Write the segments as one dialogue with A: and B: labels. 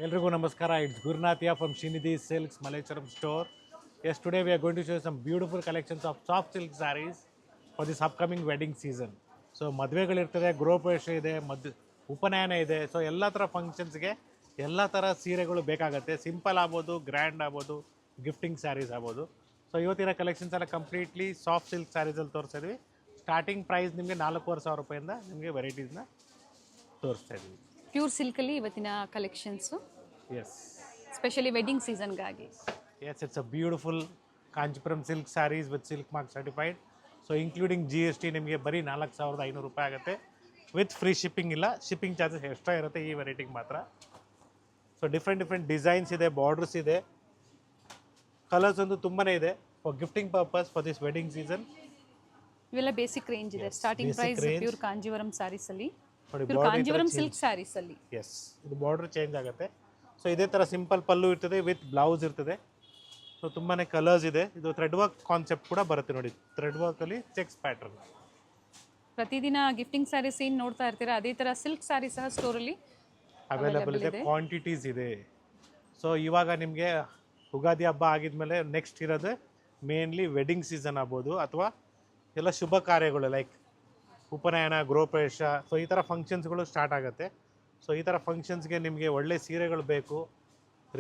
A: Elrigu Namaskara, it's Gurnath here from Srinidhi Silks Malecharam store. Yes, today we are going to show you some beautiful collections of soft silk sarees for this upcoming wedding season. So ಮದುವೆಗಳಿರ್ತದೆ, ಗೃಹಪ್ರವೇಶ ಇದೆ, ಉಪನಯನ ಇದೆ. So ಎಲ್ಲ ಥರ ಫಂಕ್ಷನ್ಸ್ಗೆ ಎಲ್ಲ ಥರ ಸೀರೆಗಳು ಬೇಕಾಗುತ್ತೆ. Simple ಆಗ್ಬೋದು, ಗ್ರ್ಯಾಂಡ್ ಆಗ್ಬೋದು, ಗಿಫ್ಟಿಂಗ್ ಸ್ಯಾರೀಸ್ ಆಗ್ಬೋದು. ಸೊ ಇವತ್ತಿನ ಕಲೆಕ್ಷನ್ಸ್ ಎಲ್ಲ ಕಂಪ್ಲೀಟ್ಲಿ ಸಾಫ್ಟ್ ಸಿಲ್ಕ್ ಸ್ಯಾರೀಸಲ್ಲಿ ತೋರಿಸ್ತಾ ಇದ್ವಿ. ಸ್ಟಾರ್ಟಿಂಗ್ ಪ್ರೈಸ್ ನಿಮಗೆ 4,500 ರೂಪಾಯಿಂದ ನಿಮಗೆ ವೆರೈಟೀಸ್ನ ತೋರಿಸ್ತಾ ಇದ್ವಿ.
B: ಪ್ಯೂರ್ ಸಿಲ್ಕಲ್ಲಿ ಇವತ್ತಿನ ಕಲೆಕ್ಷನ್ಸು
A: ಎಸ್,
B: ಸ್ಪೆಷಲಿ ವೆಡ್ಡಿಂಗ್ ಸೀಸನ್ಗಾಗಿ.
A: Yes, it's a beautiful Kanchipuram silk sarees with silk mark certified. So including GST ನಿಮಗೆ ಬರೀ 4,500 ರೂಪಾಯಿ ಆಗುತ್ತೆ. ವಿತ್ ಫ್ರೀ ಶಿಪ್ಪಿಂಗ್ ಇಲ್ಲ, ಶಿಪ್ಪಿಂಗ್ ಚಾರ್ಜಸ್ ಎಕ್ಸ್ಟ್ರಾ ಇರುತ್ತೆ ಈ ವೆರೈಟಿಗೆ ಮಾತ್ರ. ಸೊ ಡಿಫ್ರೆಂಟ್ ಡಿಸೈನ್ಸ್ ಇದೆ, ಬಾರ್ಡರ್ಸ್ ಇದೆ, ಕಲರ್ಸ್ ಒಂದು ತುಂಬಾ ಇದೆ for gifting purpose for this wedding season.
B: ಇವೆಲ್ಲ ಬೇಸಿಕ್ ರೇಂಜ್ ಇದೆ. Starting price pure Kanjeevaram sarees ಅಲ್ಲಿ, ಪ್ಯೂರ್ ಕಾಂಜೀವರಂ ಸಿಲ್ಕ್ ಸ್ಯಾರೀಸ್ ಅಲ್ಲಿ.
A: ಎಸ್, ಇದು ಬಾರ್ಡರ್ ಚೇಂಜ್ ಆಗುತ್ತೆ. ಸೊ ಇದೇ ಥರ ಸಿಂಪಲ್ ಪಲ್ಲು ಇರ್ತದೆ, ವಿತ್ ಬ್ಲೌಸ್ ಇರ್ತದೆ. ಸೊ ತುಂಬಾ ಕಲರ್ಸ್ ಇದೆ. ಇದು ಥ್ರೆಡ್ ವರ್ಕ್ ಕಾನ್ಸೆಪ್ಟ್ ಕೂಡ ಬರುತ್ತೆ ನೋಡಿ. ಥ್ರೆಡ್ ವರ್ಕಲ್ಲಿ ಚೆಕ್ಸ್ ಪ್ಯಾಟರ್ನ್.
B: ಪ್ರತಿದಿನ ಗಿಫ್ಟಿಂಗ್ ಸ್ಯಾರೀಸ್ ಏನು ನೋಡ್ತಾ ಇರ್ತೀರಾ, ಅದೇ ಥರ ಸಿಲ್ಕ್ ಸ್ಯಾರಿ ಸಹ ಸ್ಟೋರಲ್ಲಿ
A: ಅವೈಲೇಬಲ್ ಇದೆ, ಕ್ವಾಂಟಿಟೀಸ್ ಇದೆ. ಸೊ ಇವಾಗ ನಿಮಗೆ ಯುಗಾದಿ ಹಬ್ಬ ಆಗಿದ್ಮೇಲೆ ನೆಕ್ಸ್ಟ್ ಇರೋದು ಮೇನ್ಲಿ ವೆಡ್ಡಿಂಗ್ ಸೀಸನ್ ಆಗ್ಬೋದು, ಅಥವಾ ಎಲ್ಲ ಶುಭ ಕಾರ್ಯಗಳು ಲೈಕ್ ಉಪನಯನ, ಗೃಹಪ್ರವೇಶ. ಸೊ ಈ ಥರ ಫಂಕ್ಷನ್ಸ್ಗಳು ಸ್ಟಾರ್ಟ್ ಆಗುತ್ತೆ. ಸೊ ಈ ಥರ ಫಂಕ್ಷನ್ಸ್ಗೆ ನಿಮಗೆ ಒಳ್ಳೆ ಸೀರೆಗಳು ಬೇಕು,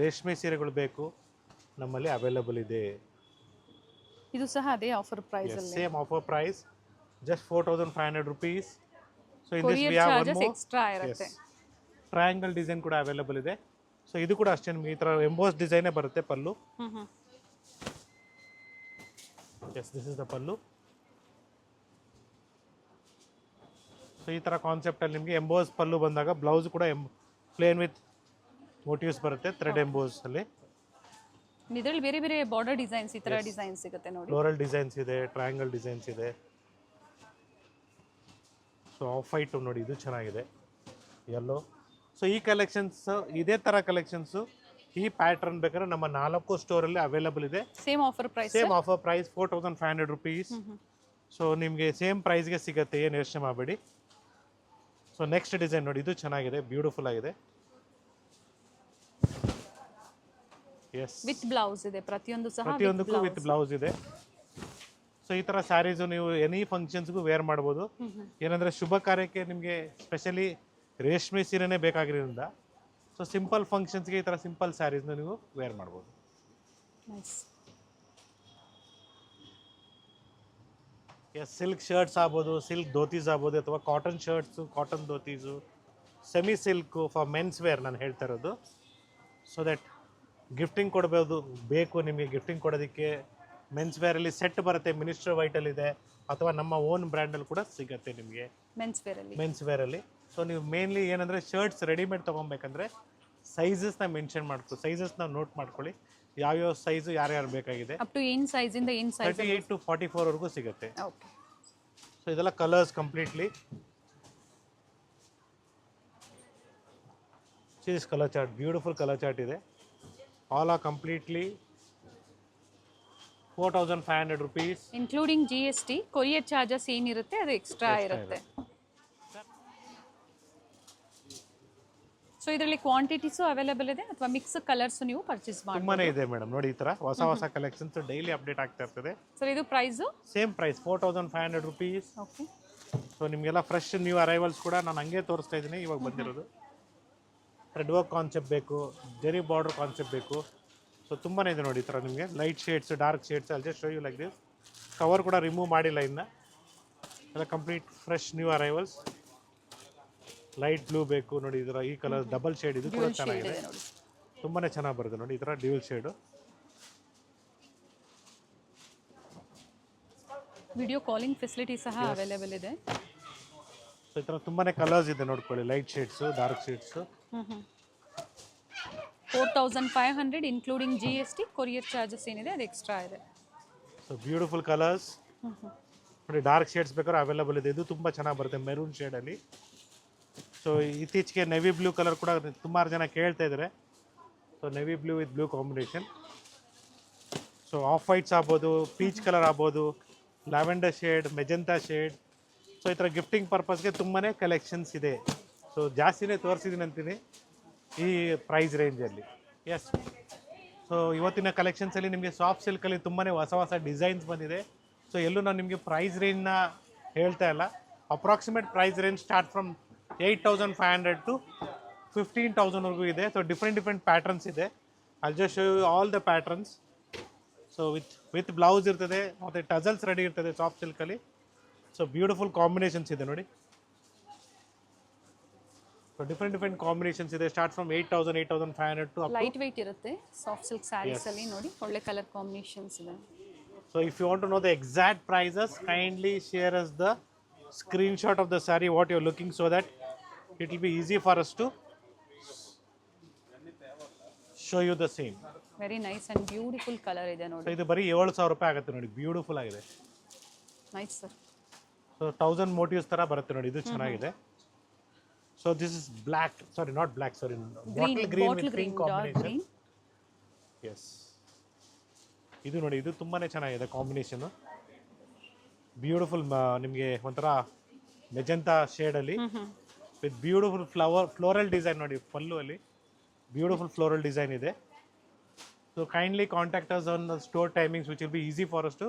A: ರೇಷ್ಮೆ ಸೀರೆಗಳು ಬೇಕು, ನಮ್ಮಲ್ಲಿ ಅವೈಲೇಬಲ್ ಇದೆ.
B: ಇದು ಸಹ ಅದೇ ಆಫರ್ ಪ್ರೈಸ್ ಅಲ್ಲಿ,
A: same offer price, just 4,500 rupees. So in this
B: courier
A: we have one
B: charges
A: more
B: extra ಇರುತ್ತೆ.
A: ಟ್ರಯಾಂಗಲ್ ಡಿಸೈನ್ ಕೂಡ ಅವೈಲೇಬಲ್ ಇದೆ. ಸೊ ಇದು ಕೂಡ ಅಷ್ಟೇ ನಿಮಗೆ ಈ ಥರ ಎಂಬೋಸ್ ಡಿಸೈನೇ ಬರುತ್ತೆ pallu. Yes, this is the pallu. So ಈ ಥರ ಕಾನ್ಸೆಪ್ಟಲ್ಲಿ ನಿಮಗೆ ಎಂಬೋಸ್ ಪಲ್ಲು ಬಂದಾಗ ಬ್ಲೌಸ್ ಕೂಡ ಪ್ಲೇನ್ ವಿತ್ ಮೋಟಿವ್ಸ್ ಬರುತ್ತೆ, ಥ್ರೆಡ್ ಎಂಬೋಸ್ ಅಲ್ಲಿ.
B: ಇದರಲ್ಲಿ ಬೇರೆ ಬೇರೆ ಬಾರ್ಡರ್ ಡಿಸೈನ್ಸ್, ಈ ತರ ಡಿಸೈನ್ಸ್ ಸಿಗುತ್ತೆ ನೋಡಿ.
A: ಫ್ಲೋರಲ್ ಡಿಸೈನ್ಸ್ ಇದೆ, ಟ್ರಯಾಂಗಲ್ ಡಿಸೈನ್ಸ್ ಇದೆ. ಸೊ ಆಫ್ ವೈಟ್ ನೋಡಿ, ಇದು ಚೆನ್ನಾಗಿದೆ, ಯೆಲ್ಲೋ. ಸೊ ಈ ಕಲೆಕ್ಷನ್ಸ್, ಇದೇ ಥರ ಕಲೆಕ್ಷನ್ಸು, ಈ ಪ್ಯಾಟರ್ನ್ ಬೇಕಾದ್ರೆ ನಮ್ಮ 4 ಸ್ಟೋರಲ್ಲಿ ಅವೈಲೇಬಲ್ ಇದೆ.
B: Same offer price,
A: 4,500 rupees. So ನಿಮಗೆ ಸೇಮ್ ಪ್ರೈಸ್ಗೆ ಸಿಗುತ್ತೆ, ಏನು ಯೋಚನೆ ಮಾಡಬೇಡಿ. ಸೊ ನೆಕ್ಸ್ಟ್ ಡಿಸೈನ್ ನೋಡಿ, ಇದು ಚೆನ್ನಾಗಿದೆ, ಬ್ಯೂಟಿಫುಲ್ ಆಗಿದೆ. ಎಸ್,
B: ವಿತ್ ಬ್ಲೌಸ್ ಇದೆ,
A: ಪ್ರತಿಯೊಂದಕ್ಕೂ ವಿತ್ ಬ್ಲೌಸ್ ಇದೆ. ಸೊ ಈ ಥರ ಸ್ಯಾರೀಸು ನೀವು ಎನಿ ಫಂಕ್ಷನ್ಸ್ಗೂ ವೇರ್ ಮಾಡ್ಬೋದು. ಏನಂದರೆ ಶುಭ ಕಾರ್ಯಕ್ಕೆ ನಿಮಗೆ ಸ್ಪೆಷಲಿ ರೇಷ್ಮೆ ಸೀರೆನೇ ಬೇಕಾಗಿರೋದ್ರಿಂದ, ಸೊ ಸಿಂಪಲ್ ಫಂಕ್ಷನ್ಸ್ಗೆ ಈ ಥರ ಸಿಂಪಲ್ ಸ್ಯಾರೀಸ್ನ ನೀವು ವೇರ್ ಮಾಡ್ಬೋದು. ಎಸ್, ಸಿಲ್ಕ್ ಶರ್ಟ್ಸ್ ಆಗ್ಬೋದು, ಸಿಲ್ಕ್ ಧೋತೀಸ್ ಆಗ್ಬೋದು, ಅಥವಾ cotton shirts, cotton dhotis, semi silk for mens wear ನಾನು ಹೇಳ್ತಾ ಇರೋದು. ಸೊ ದಟ್ ಗಿಫ್ಟಿಂಗ್ ಕೊಡ್ಬೋದು, ಬೇಕು ನಿಮಗೆ ಗಿಫ್ಟಿಂಗ್ ಕೊಡೋದಕ್ಕೆ. ಮೆನ್ಸ್ ವೇರಲ್ಲಿ ಸೆಟ್ ಬರುತ್ತೆ, ಮಿನಿಸ್ಟರ್ ವೈಟಲ್ಲಿದೆ, ಅಥವಾ ನಮ್ಮ ಓನ್ ಬ್ರ್ಯಾಂಡಲ್ಲಿ ಕೂಡ ಸಿಗುತ್ತೆ ನಿಮಗೆ ಮೆನ್ಸ್ ವೇರಲ್ಲಿ. ಸೊ ನೀವು ಮೇನ್ಲಿ ಏನಂದರೆ ಶರ್ಟ್ಸ್ ರೆಡಿಮೇಡ್ ತೊಗೊಬೇಕಂದ್ರೆ ಸೈಜಸ್ನ ಮೆನ್ಷನ್ ಮಾಡ್ಕೊಳ್ಳಿ, ಸೈಜಸ್ನ ನೋಟ್ ಮಾಡ್ಕೊಳ್ಳಿ, ಯಾವ್ಯಾವ ಸೈಜು ಯಾರ್ಯಾರು ಬೇಕಾಗಿದೆ.
B: ಅಪ್ ಟು ಏನು ಸೈಜಿಂದ ಏನು ಸೈಜ್
A: 38 to 44 ವರೆಗೂ ಸಿಗುತ್ತೆ. ಸೊ ಇದೆಲ್ಲ colours completely. This colour chart, beautiful colour chart ಇದೆ. All are completely 4,500 rupees
B: including GST. Courier charges ಏನಿರುತ್ತೆ ಅದು ಎಕ್ಸ್ಟ್ರಾ ಇರುತ್ತೆ. ಸೊ ಇದರಲ್ಲಿ ಕ್ವಾಂಟಿಟೀಸು ಅವೈಲೇಬಲ್ ಇದೆ, ಅಥವಾ ಮಿಕ್ಸ್ ಕಲರ್ಸ್ ನೀವು ಪರ್ಚೇಸ್ ಮಾಡಿ.
A: ತುಂಬಾನೇ ಇದೆ ಮೇಡಮ್ ನೋಡಿ, ಈ ಥರ ಹೊಸ ಕಲೆಕ್ಷನ್ಸ್ ಡೈಲಿ ಅಪ್ಡೇಟ್ ಆಗ್ತಾ ಇರ್ತದೆ.
B: ಸರ್ ಇದು price
A: same price 4,500 rupees.
B: Okay.
A: So ನಿಮಗೆಲ್ಲ ಫ್ರೆಶ್ ನ್ಯೂ ಅರೈವಲ್ಸ್ ಕೂಡ ನಾನು ಹಂಗೆ ತೋರಿಸ್ತಾ ಇದ್ದೀನಿ, ಇವಾಗ ಬಂದಿರೋದು. ಥ್ರೆಡ್ ವರ್ಕ್ ಕಾನ್ಸೆಪ್ಟ್ ಬೇಕು, ಜರಿ ಬಾರ್ಡರ್ ಕಾನ್ಸೆಪ್ಟ್ ಬೇಕು. ಸೊ ತುಂಬಾ ಇದೆ ನೋಡಿ, ಈ ಥರ ನಿಮಗೆ ಲೈಟ್ ಶೇಡ್ಸ್, ಡಾರ್ಕ್ ಶೇಡ್ಸ್. ಅಲ್ಲಿ just show you like this. Cover ಕೂಡ ರಿಮೂವ್ ಮಾಡಿಲ್ಲ ಇನ್ನು, ಎಲ್ಲ complete fresh new arrivals. Light blue ಬೇಕು ನೋಡಿ, ಇದರ ಈ ಕಲರ್ ಡಬಲ್ ಶೇಡ್, ಇದು ಕೂಡ ಚೆನ್ನಾಗಿದೆ, ತುಂಬಾ ಚೆನ್ನಾಗಿ ಬರುತ್ತೆ ನೋಡಿ, ಈ ಥರ dual shade.
B: Video calling facility ಸಹ ಅವೈಲೇಬಲ್ ಇದೆ.
A: ಸೊ ಈ ಥರ ತುಂಬಾ ಕಲರ್ಸ್ ಇದೆ ನೋಡ್ಕೊಳ್ಳಿ, light shades, dark shades.
B: 4,500 including GST. Courier charges ಏನಿದೆ ಅದು ಎಕ್ಸ್ಟ್ರಾ ಇದೆ.
A: ಸೊ ಬ್ಯೂಟಿಫುಲ್ ಕಲರ್ಸ್ ನೋಡಿ, ಡಾರ್ಕ್ ಶೇಡ್ಸ್ ಬೇಕಾದ್ರೆ ಅವೈಲೇಬಲ್ ಇದೆ. ಇದು ತುಂಬ ಚೆನ್ನಾಗಿ ಬರುತ್ತೆ ಮೆರೂನ್ ಶೇಡಲ್ಲಿ. ಸೊ ಇತ್ತೀಚೆಗೆ ನೆವಿ ಬ್ಲೂ ಕಲರ್ ಕೂಡ ಸುಮಾರು ಜನ ಕೇಳ್ತಾ ಇದ್ದಾರೆ. So navy blue with blue combination. So off whites ಆಗ್ಬೋದು, ಪೀಚ್ ಕಲರ್ ಆಗ್ಬೋದು, lavender shade, magenta shade. So ಈ ಥರ ಗಿಫ್ಟಿಂಗ್ ಪರ್ಪಸ್ಗೆ ತುಂಬಾ ಕಲೆಕ್ಷನ್ಸ್ ಇದೆ. ಸೊ ಜಾಸ್ತಿನೇ ತೋರಿಸಿದ್ದೀನಿ ಅಂತೀನಿ. ಈ ಪ್ರೈಸ್ ರೇಂಜಲ್ಲಿ. ಎಸ್, ಸೊ ಇವತ್ತಿನ ಕಲೆಕ್ಷನ್ಸಲ್ಲಿ ನಿಮಗೆ ಸಾಫ್ಟ್ ಸಿಲ್ಕಲ್ಲಿ ತುಂಬಾ ಹೊಸ ಹೊಸ ಡಿಸೈನ್ಸ್ ಬಂದಿದೆ. ಸೊ ಎಲ್ಲೂ ನಾನು ನಿಮಗೆ ಪ್ರೈಸ್ ರೇಂಜ್ನ ಹೇಳ್ತಾ ಇಲ್ಲ. Approximate price range start from 8,500 to 15,000ವರೆಗೂ ಇದೆ. ಸೊ ಡಿಫ್ರೆಂಟ್ ಪ್ಯಾಟರ್ನ್ಸ್ ಇದೆ. I just show you all the patterns. So with blouse ಇರ್ತದೆ ಮತ್ತು ಟಜಲ್ಸ್ ರೆಡಿ ಇರ್ತದೆ ಸಾಫ್ಟ್ ಸಿಲ್ಕಲ್ಲಿ. ಸೊ ಬ್ಯೂಟಿಫುಲ್ ಕಾಂಬಿನೇಷನ್ಸ್ ಇದೆ ನೋಡಿ. ಸೊ ಡಿಫ್ರೆಂಟ್ ಕಾಂಬಿನೇಷನ್ಸ್ ಇದೆ. Start from 8,000, 8,500 to
B: light weight ಇರುತ್ತೆ ಸಾಫ್ಟ್ ಸಿಲ್ಕ್ ಸ್ಯಾರೀಸ್ ಅಲ್ಲಿ ನೋಡಿ, ಒಳ್ಳೆ ಕಲರ್ ಕಾಂಬಿನೇಷನ್ಸ್ ಇದೆ.
A: So if you want to know the exact prices, kindly share us the screenshot of the saree what you're looking, so that it will be easy for us to show you the same.
B: Very nice and beautiful colour ಇದೆ
A: So
B: ನೋಡಿ.
A: ಇದು ಬರೀ 7,000 ರೂಪಾಯಿ ಆಗುತ್ತೆ ನೋಡಿ. Beautiful ಆಗಿದೆ.
B: Nice sir.
A: So 1000 motives ತರ ಬರುತ್ತೆ ನೋಡಿ. ಇದು ಚೆನ್ನಾಗಿದೆ. So this is black, sorry not black, sorry bottle green with pink combination. Yes, ಇದು ನೋಡಿ, ಇದು ತುಂಬಾ ಚೆನ್ನಾಗಿದೆ ಕಾಂಬಿನೇಷನ್. ಬ್ಯೂಟಿಫುಲ್, ನಿಮಗೆ ಒಂಥರ ಮೆಜೆಂಟಾ ಶೇಡಲ್ಲಿ ವಿತ್ ಬ್ಯೂಟಿಫುಲ್ ಫ್ಲೋರಲ್ ಡಿಸೈನ್ ನೋಡಿ. ಪಲ್ಲು ಅಲ್ಲಿ ಬ್ಯೂಟಿಫುಲ್ ಫ್ಲೋರಲ್ ಡಿಸೈನ್ ಇದೆ. So kindly contact us on the store timings which will be easy for us to.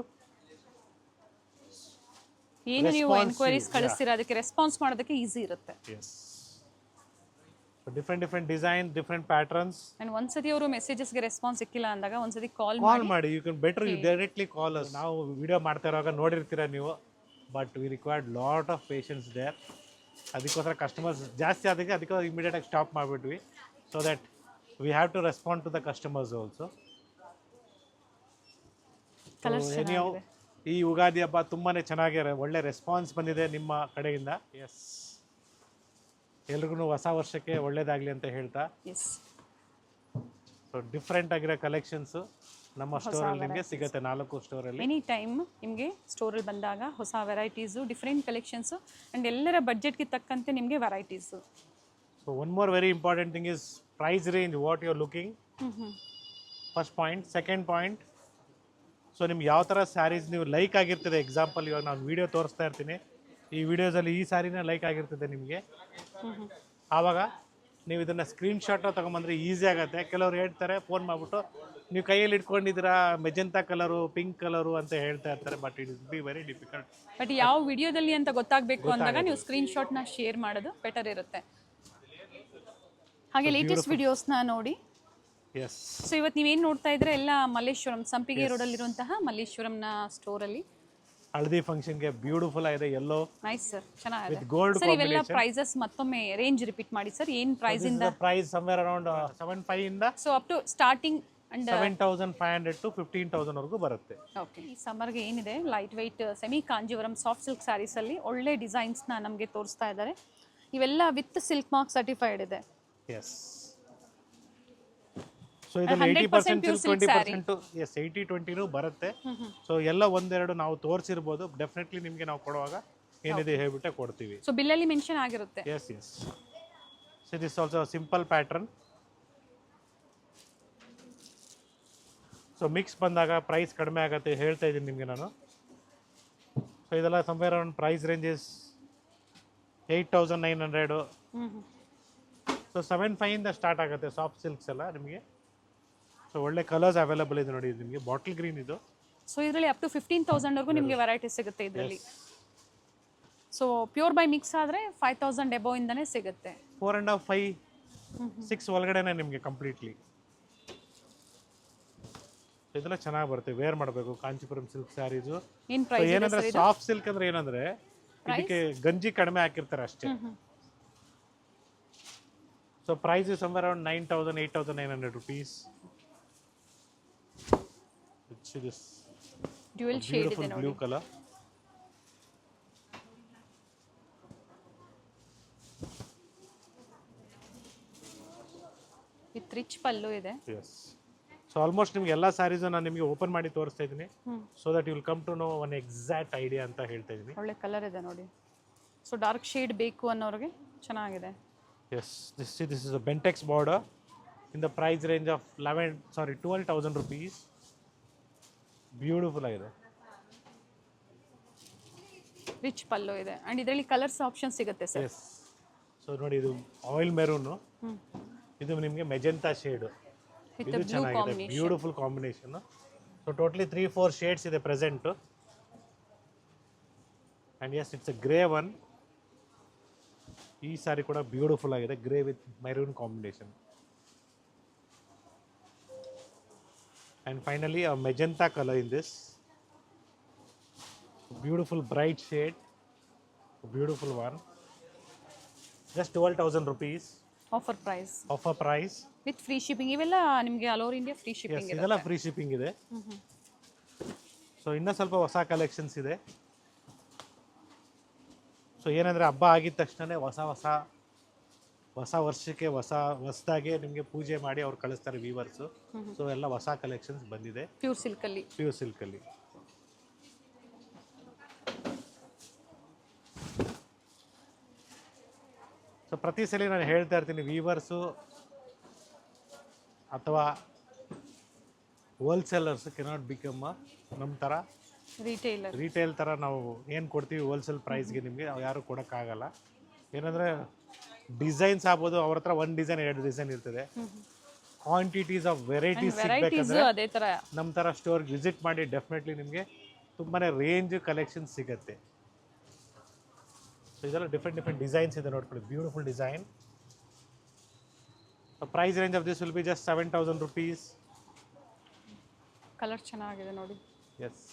B: ಏನು ನೀವು ಎನ್ಕ್ವೈರೀಸ್ ಕಳಿಸ್ತೀರಾ ಅದಕ್ಕೆ ರೆಸ್ಪಾನ್ಸ್ ಮಾಡೋದಕ್ಕೆ ಈಸಿ ಇರುತ್ತೆ.
A: Yes, different design, different patterns.
B: And ಒಂದ್ಸತಿ ಅವರು ಮೆಸೇಜಸ್ಗೆ ರೆಸ್ಪಾನ್ಸ್ ಸಿಕ್ಕಿಲ್ಲ ಅಂದಾಗ ಒಂದ್ಸತಿ ಕಾಲ್
A: ಮಾಡಿ. You can better you directly call us. ನಾವು ವಿಡಿಯೋ ಮಾಡ್ತಾ ಇರುವಾಗ ನೋಡಿರ್ತೀರ ನೀವು, but we required lot of patience there. ಅದಕ್ಕೋಸ್ಕರ ಕಸ್ಟಮರ್ಸ್ ಜಾಸ್ತಿ ಅದಕ್ಕೆ ಇಮಿಡಿಯೇಟಾಗಿ ಸ್ಟಾಪ್ ಮಾಡಿಬಿಟ್ವಿ. So that we have to respond to the customers also. ಈ ಯುಗಾದಿ ಹಬ್ಬ ತುಂಬಾ ಚೆನ್ನಾಗಿ ಒಳ್ಳೆ ರೆಸ್ಪಾನ್ಸ್ ಬಂದಿದೆ ನಿಮ್ಮ ಕಡೆಯಿಂದ. ಎಸ್, ಎಲ್ರಿಗೂ ಹೊಸ ವರ್ಷಕ್ಕೆ ಒಳ್ಳೇದಾಗಲಿ ಅಂತ ಹೇಳ್ತಾ. ಸೊ ಡಿಫ್ರೆಂಟ್ ಆಗಿರೋ ಕಲೆಕ್ಷನ್ಸ್ ನಮ್ಮ ಸ್ಟೋರಲ್ಲಿ ನಿಮಗೆ ಸಿಗುತ್ತೆ. 4 ಸ್ಟೋರಲ್ಲಿ
B: ಎನಿ ಟೈಮ್ ನಿಮಗೆ ಸ್ಟೋರಲ್ಲಿ ಬಂದಾಗ ಹೊಸ ವೆರೈಟೀಸು, ಡಿಫ್ರೆಂಟ್ ಕಲೆಕ್ಷನ್ಸು ಆ್ಯಂಡ್ ಎಲ್ಲರ ಬಡ್ಜೆಟ್ಗೆ ತಕ್ಕಂತೆ ನಿಮಗೆ varieties.
A: So one more very important thing is price range what you are looking. First point. Second point, so ನಿಮ್ಗೆ ಯಾವ ಥರ ಸ್ಯಾರೀಸ್ ನೀವು ಲೈಕ್ ಆಗಿರ್ತದೆ. ಎಕ್ಸಾಂಪಲ್, ಇವಾಗ ನಾನು ವಿಡಿಯೋ ತೋರಿಸ್ತಾ ಇರ್ತೀನಿ. ಈ ವಿಡಿಯೋಸಲ್ಲಿ ಈ ಸ್ಯಾರಿನ ಲೈಕ್ ಆಗಿರ್ತದೆ ನಿಮಗೆ. ಆವಾಗ ನೀವು ಇದನ್ನು ಸ್ಕ್ರೀನ್ಶಾಟ್ನ ತೊಗೊಂಬಂದ್ರೆ ಈಸಿ ಆಗುತ್ತೆ. ಕೆಲವರು ಹೇಳ್ತಾರೆ ಫೋನ್ ಮಾಡಿಬಿಟ್ಟು, ನೀವು ಕೈಯಲ್ಲಿ ಇಟ್ಕೊಂಡಿದ್ದೀರಾ ಮೆಜೆಂಟಾ ಕಲರು, ಪಿಂಕ್ ಕಲರು ಅಂತ ಹೇಳ್ತಾ ಇರ್ತಾರೆ. But it is be very difficult.
B: But ಯಾವ ವಿಡಿಯೋದಲ್ಲಿ ಅಂತ ಗೊತ್ತಾಗಬೇಕು ಅಂದಾಗ ನೀವು ಸ್ಕ್ರೀನ್ಶಾಟ್ನ ಶೇರ್ ಮಾಡೋದು ಬೆಟರ್ ಇರುತ್ತೆ. ಹಾಗೆ ಲೇಟೆಸ್ಟ್ ವಿಡಿಯೋಸ್ನ ನೋಡಿ.
A: ಎಸ್,
B: ಸೊ ಇವತ್ತು ನೀವೇನು ನೋಡ್ತಾ ಇದ್ರೆ ಎಲ್ಲ ಮಲ್ಲೇಶ್ವರಂ, ಸಂಪಿಗೆ ರೋಡಲ್ಲಿರುವಂತಹ ಮಲ್ಲೇಶ್ವರಂನ ಸ್ಟೋರಲ್ಲಿ.
A: ಹಳದಿ ಫಂಕ್ಷನ್ಗೆ ಬ್ಯೂಟಿಫುಲ್ ಆಗಿದೆ. ಎಲ್ಲೋ
B: ನೈಸ್ ಸರ್, ಚೆನ್ನಾಗಿದೆ
A: ಗೋಲ್ಡ್.
B: ಸರ್ ಇವೆಲ್ಲ ಪ್ರೈಸಸ್ ಮತ್ತೊಮ್ಮೆ ರೇಂಜ್ ರಿಪೀಟ್ ಮಾಡಿ ಸರ್. ಏನು ಪ್ರೈಸ್ ಇಂದ?
A: ಪ್ರೈಸ್ ಸಮ್ವೇರ್ ಅರೌಂಡ್ 7,500 ಇಂದ
B: so up to starting and
A: 7,500 to 15,000 ವರೆಗೂ ಬರುತ್ತೆ.
B: ಓಕೆ, ಈ ಸಮ್ಮರ್ಗೆ ಏನಿದೆ light weight semi Kanjeevaram soft silk ಸ್ಯಾರೀಸಲ್ಲಿ ಒಳ್ಳೆ ಡಿಸೈನ್ಸ್ನ ನಮಗೆ ತೋರಿಸ್ತಾ ಇದ್ದಾರೆ. ಇವೆಲ್ಲ ವಿತ್ ಸಿಲ್ಕ್ ಮಾರ್ಕ್ ಸರ್ಟಿಫೈಡ್ ಇದೆ.
A: ಎಸ್, ಸೊ ಇದರಲ್ಲಿ 80% ಸಿಲ್ಕ್, 20% ಎಸ್ 80-20 ಬರುತ್ತೆ. ಸೊ ಎಲ್ಲ ಒಂದೆರಡು ನಾವು ತೋರಿಸಿರ್ಬೋದು. ಡೆಫಿನೆಟ್ಲಿ ನಿಮಗೆ ನಾವು ಕೊಡುವಾಗ ಏನಿದೆ ಹೇಳ್ಬಿಟ್ಟೆ ಕೊಡ್ತೀವಿ.
B: ಸೊ ಬಿಲ್ಲಲ್ಲಿ ಮೆನ್ಷನ್ ಆಗಿರುತ್ತೆ.
A: Yes. So this also simple pattern. So mix ಬಂದಾಗ ಪ್ರೈಸ್ ಕಡಿಮೆ ಆಗುತ್ತೆ ಹೇಳ್ತಾ ಇದ್ದೀನಿ ನಿಮಗೆ ನಾನು. ಸೊ ಇದೆಲ್ಲ somewhere around price ranges 8,900. So 7,500 ಇಂದ ಸ್ಟಾರ್ಟ್ ಆಗುತ್ತೆ ಸಾಫ್ಟ್ ಸಿಲ್ಕ್ಸ್ ಎಲ್ಲ ನಿಮಗೆ. ಸೊ ಒಳ್ಳೆ ಕಲರ್ಸ್ ಅವೈಲೇಬಲ್ ಇದೆ ನೋಡಿ. ನಿಮಗೆ ಬಾಟಲ್ ಗ್ರೀನ್ ಇದು.
B: ಸೊ ಇದರಲ್ಲಿ ಅಪ್ ಟು 15,000 ವರೆಗೂ ನಿಮಗೆ ವೆರೈಟಿ ಸಿಗುತ್ತೆ ಇದರಲ್ಲಿ. ಸೊ ಪ್ಯೂರ್ ಬೈ ಮಿಕ್ಸ್ ಆದರೆ 5,000 ಎಬೋ ಇಂದನೇ ಸಿಗುತ್ತೆ.
A: 4.5, 5, 6 ಒಳಗಡೆನೆ ನಿಮಗೆ ಕಂಪ್ಲೀಟ್ಲಿ. ಇದೆಲ್ಲ ಚೆನ್ನಾಗಿ ಬರುತ್ತೆ, ವೇರ್ ಮಾಡಬೇಕು. ಕಾಂಚೀಪುರಂ ಸಿಲ್ಕ್ ಸ್ಯಾರೀಸು ಏನಂದ್ರೆ ಸಾಫ್ಟ್ ಸಿಲ್ಕ್ ಅಂದ್ರೆ ಏನಂದ್ರೆ ಇದಕ್ಕೆ ಗಂಜಿ ಕಡಿಮೆ ಹಾಕಿರ್ತಾರೆ ಅಷ್ಟೇ. So price is somewhere around 9,000, 8,900 rupees. This
B: dual shade ಇದೆ ನೋಡಿ.
A: Blue colour.
B: With rich pallu ಇದೆ.
A: ಎಸ್. ಸೊ ಆಲ್ಮೋಸ್ಟ್ ನಿಮ್ಗೆ ಎಲ್ಲ ಸ್ಯಾರೀಸ್ ನಾನು ನಿಮಗೆ ಓಪನ್ ಮಾಡಿ ತೋರಿಸ್ತಾ ಇದ್ದೀನಿ. So that you will come to know one exact idea ಅಂತ ಹೇಳ್ತಾ ಇದ್ದೀನಿ.
B: ಒಳ್ಳೆ ಕಲರ್ ಇದೆ ನೋಡಿ. ಸೊ ಡಾರ್ಕ್ ಶೇಡ್ ಬೇಕು ಅನ್ನೋರಿಗೆ ಚೆನ್ನಾಗಿದೆ.
A: Yes, this is a Bentex border in the price range of 12,000 rupees. Beautiful ಆಗಿದೆ.
B: ರಿಚ್ ಪಲ್ಲು ಇದೆ ಅಂಡ್ ಇದರಲ್ಲಿ ಕಲರ್ಸ್ ಆಪ್ಷನ್ ಸಿಗುತ್ತೆ ಸರ್.
A: ಎಸ್. ಸೊ ನೋಡಿ ಇದು ಆಯಿಲ್ ಮೆರೂನು ಇದು ನಿಮಗೆ ಮೆಜೆಂಟಾ ಶೇಡು,
B: ವಿತ್
A: ಇದು
B: ಬ್ಲೂ
A: ಚೆನ್ನಾಗಿದೆ,
B: combination.
A: Beautiful combination. So totally 3-4 shades ಇದೆ present. And yes it's a grey one. ಈ ಸಾರಿ ಕೂಡ ಬ್ಯೂಟಿಫುಲ್ ಆಗಿದೆ, grey with maroon combination. And finally a magenta colour in this beautiful bright shade, beautiful one. Just 12,000 rupees
B: offer price,
A: offer price
B: with free shipping. ಇವೆಲ್ಲ ನಿಮಗೆ all over India free
A: yes,
B: shipping
A: ಇದೆಲ್ಲ free shipping ಇದೆ. So ಇನ್ನೂ ಸ್ವಲ್ಪ ಹೊಸ collections ಇದೆ. So ಏನಂದರೆ ಹಬ್ಬ ಆಗಿದ ತಕ್ಷಣ ಹೊಸ ವರ್ಷಕ್ಕೆ ಹೊಸದಾಗೆ ನಿಮಗೆ ಪೂಜೆ ಮಾಡಿ ಅವ್ರು ಕಳಿಸ್ತಾರೆ ವೀವರ್ಸು. ಸೊ ಎಲ್ಲ ಹೊಸ ಕಲೆಕ್ಷನ್ಸ್ ಬಂದಿದೆ
B: ಪ್ಯೂರ್ ಸಿಲ್ಕಲ್ಲಿ.
A: ಪ್ಯೂರ್ ಸಿಲ್ಕಲ್ಲಿ. ಸೊ ಪ್ರತಿ ಸಲ ನಾನು ಹೇಳ್ತಾ ಇರ್ತೀನಿ, ವೀವರ್ಸು ಅಥವಾ ಹೋಲ್ಸೇಲರ್ಸ್ ಕೆನಾಟ್ ಬಿಕಮ್ ನಮ್ಮ ಥರ ರಿಟೇಲ್ ಥರ ನಾವು ಏನು ಕೊಡ್ತೀವಿ ಹೋಲ್ಸೇಲ್ ಪ್ರೈಸ್ಗೆ ನಿಮಗೆ ಯಾರು ಕೊಡೋಕ್ಕಾಗಲ್ಲ. ಏನಂದರೆ ಡಿಸೈನ್ಸ್ ಆಗ್ಬೋದು, ಅವ್ರ ಹತ್ರ 1 ಡಿಸೈನ್ 2 ಡಿಸೈನ್ ಇರ್ತದೆ. ಕ್ವಾಂಟಿಟೀಸ್ ಆಫ್ ವೆರೈಟೀಸ್ ಸಿಗಬೇಕಂದ್ರೆ
B: ಅದೇ ಥರ
A: ನಮ್ಮ ಥರ ಸ್ಟೋರ್ಗೆ ವಿಸಿಟ್ ಮಾಡಿ ಡೆಫಿನೆಟ್ಲಿ ನಿಮಗೆ ತುಂಬಾ ರೇಂಜ್ ಕಲೆಕ್ಷನ್ ಸಿಗುತ್ತೆ. ಸೊ ಇದೆಲ್ಲ ಡಿಫ್ರೆಂಟ್ ಡಿಸೈನ್ಸ್ ಇದೆ ನೋಡ್ಕೊಳ್ಳಿ, beautiful design. Price range of this will be just 7,000 rupees.
B: Colour ಚೆನ್ನಾಗಿದೆ ನೋಡಿ.
A: S,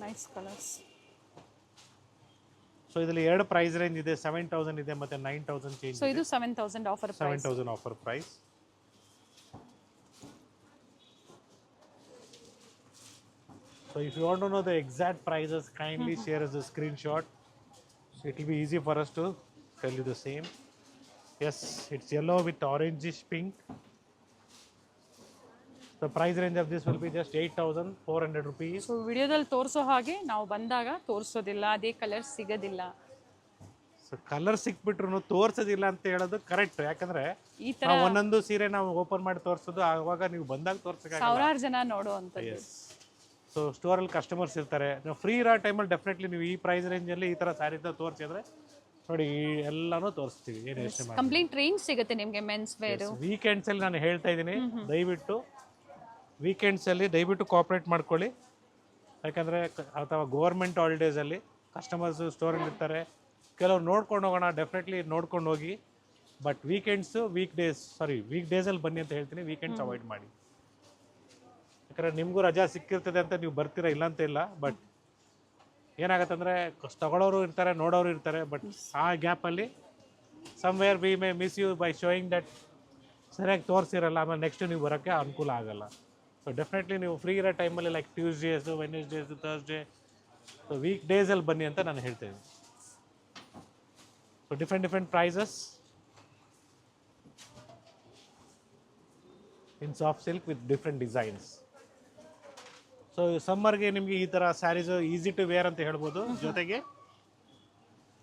B: nice colours.
A: ಸೊ ಇದರಲ್ಲಿ 2 ಪ್ರೈಸ್ ರೇಂಜ್ ಇದೆ, 7,000 ಇದೆ ಮತ್ತು 9,000 ಚೇಂಜ್.
B: ಸೊ ಇದು 7,000 offer price.
A: 7,000 offer price. So if you want to know the exact prices, kindly share us a screenshot. So it will be easy for us to tell you the same. Yes, it's yellow with orangish pink. The price range of this will be just 8,400 rupees.
B: So ವಿಡಿಯೋದಲ್ಲಿ ತೋರಿಸೋ ಹಾಗೆ ನಾವು ಬಂದಾಗ ತೋರಿಸೋದಿಲ್ಲ, ಅದೇ colour ಸಿಗೋದಿಲ್ಲ.
A: So colour ಸಿಕ್ಬಿಟ್ರು ತೋರಿಸೋದಿಲ್ಲ ಅಂತ ಹೇಳೋದು correct. ಯಾಕಂದ್ರೆ
B: ಈ ತರ
A: ನಾವು ಒಂದೊಂದು ಸೀರೆ ನಾವು ಓಪನ್ ಮಾಡಿ ತೋರಿಸೋದು, ಆವಾಗ ನೀವು ಬಂದಾಗ ತೋರ್ಸಕ್ಕಾಗಲ್ಲ.
B: ಸಾವಿರಾರು ಜನ ನೋಡುವಂಥದ್ದು.
A: ಎಸ್. ಸೊ ಸ್ಟೋರಲ್ಲಿ ಕಸ್ಟಮರ್ಸ್ ಇರ್ತಾರೆ. ನಾವು ಫ್ರೀ ಇರೋ ಟೈಮಲ್ಲಿ ಡೆಫಿನೆಟ್ಲಿ ನೀವು ಈ ಪ್ರೈಸ್ ರೇಂಜಲ್ಲಿ ಈ ಥರ ಸ್ಯಾರಿನ ತೋರಿಸಿದ್ರೆ ನೋಡಿ ಎಲ್ಲನೂ ತೋರಿಸ್ತೀವಿ, ಏನು ಯೋಚನೆ ಮಾಡಿ.
B: ಕಂಪ್ಲೀಟ್ ರೇಂಜ್ ಸಿಗುತ್ತೆ ನಿಮಗೆ ಮೆನ್ಸ್ ವೇರ್.
A: ವೀಕೆಂಡ್ಸಲ್ಲಿ ನಾನು ಹೇಳ್ತಾ ಇದ್ದೀನಿ, ದಯವಿಟ್ಟು ವೀಕೆಂಡ್ಸಲ್ಲಿ ದಯವಿಟ್ಟು ಕೋಆಪ್ರೇಟ್ ಮಾಡ್ಕೊಳ್ಳಿ. ಯಾಕಂದರೆ ಅಥವಾ ಗೌರ್ಮೆಂಟ್ ಹಾಲಿಡೇಸಲ್ಲಿ ಕಸ್ಟಮರ್ಸು ಸ್ಟೋರಲ್ಲಿ ಇರ್ತಾರೆ. ಕೆಲವ್ರು ನೋಡ್ಕೊಂಡು ಹೋಗೋಣ, ಡೆಫಿನೆಟ್ಲಿ ನೋಡ್ಕೊಂಡು ಹೋಗಿ. ಬಟ್ ವೀಕ್ ಡೇಸಲ್ಲಿ ಬನ್ನಿ ಅಂತ ಹೇಳ್ತೀನಿ, ವೀಕೆಂಡ್ಸ್ ಅವಾಯ್ಡ್ ಮಾಡಿ. ಯಾಕಂದರೆ ನಿಮಗೂ ರಜಾ ಸಿಕ್ಕಿರ್ತದೆ ಅಂತ ನೀವು ಬರ್ತೀರಾ, ಇಲ್ಲ ಅಂತ ಇಲ್ಲ. ಬಟ್ ಏನಾಗುತ್ತೆ ಅಂದರೆ ತಗೊಳ್ಳೋರು ಇರ್ತಾರೆ, ನೋಡೋರು ಇರ್ತಾರೆ. ಬಟ್ ಆ ಗ್ಯಾಪಲ್ಲಿ somewhere we may miss you by showing that ಸರಿಯಾಗಿ ತೋರಿಸಿರಲ್ಲ. ಆಮೇಲೆ ನೆಕ್ಸ್ಟ್ ನೀವು ಬರೋಕ್ಕೆ ಅನುಕೂಲ ಆಗಲ್ಲ. ಸೊ ಡೆಫಿನೆಟ್ಲಿ ನೀವು ಫ್ರೀ ಇರೋ ಟೈಮಲ್ಲಿ like Tuesdays, Wednesdays, Thursday, so week ಡೇಸಲ್ಲಿ ಬನ್ನಿ ಅಂತ ನಾನು ಹೇಳ್ತೇನೆ. So different prices in soft silk with different designs. So ಸಮ್ಮರ್ಗೆ ನಿಮಗೆ ಈ ಥರ ಸ್ಯಾರೀಸು ಈಸಿ ಟು ವೇರ್ ಅಂತ ಹೇಳ್ಬೋದು. ಜೊತೆಗೆ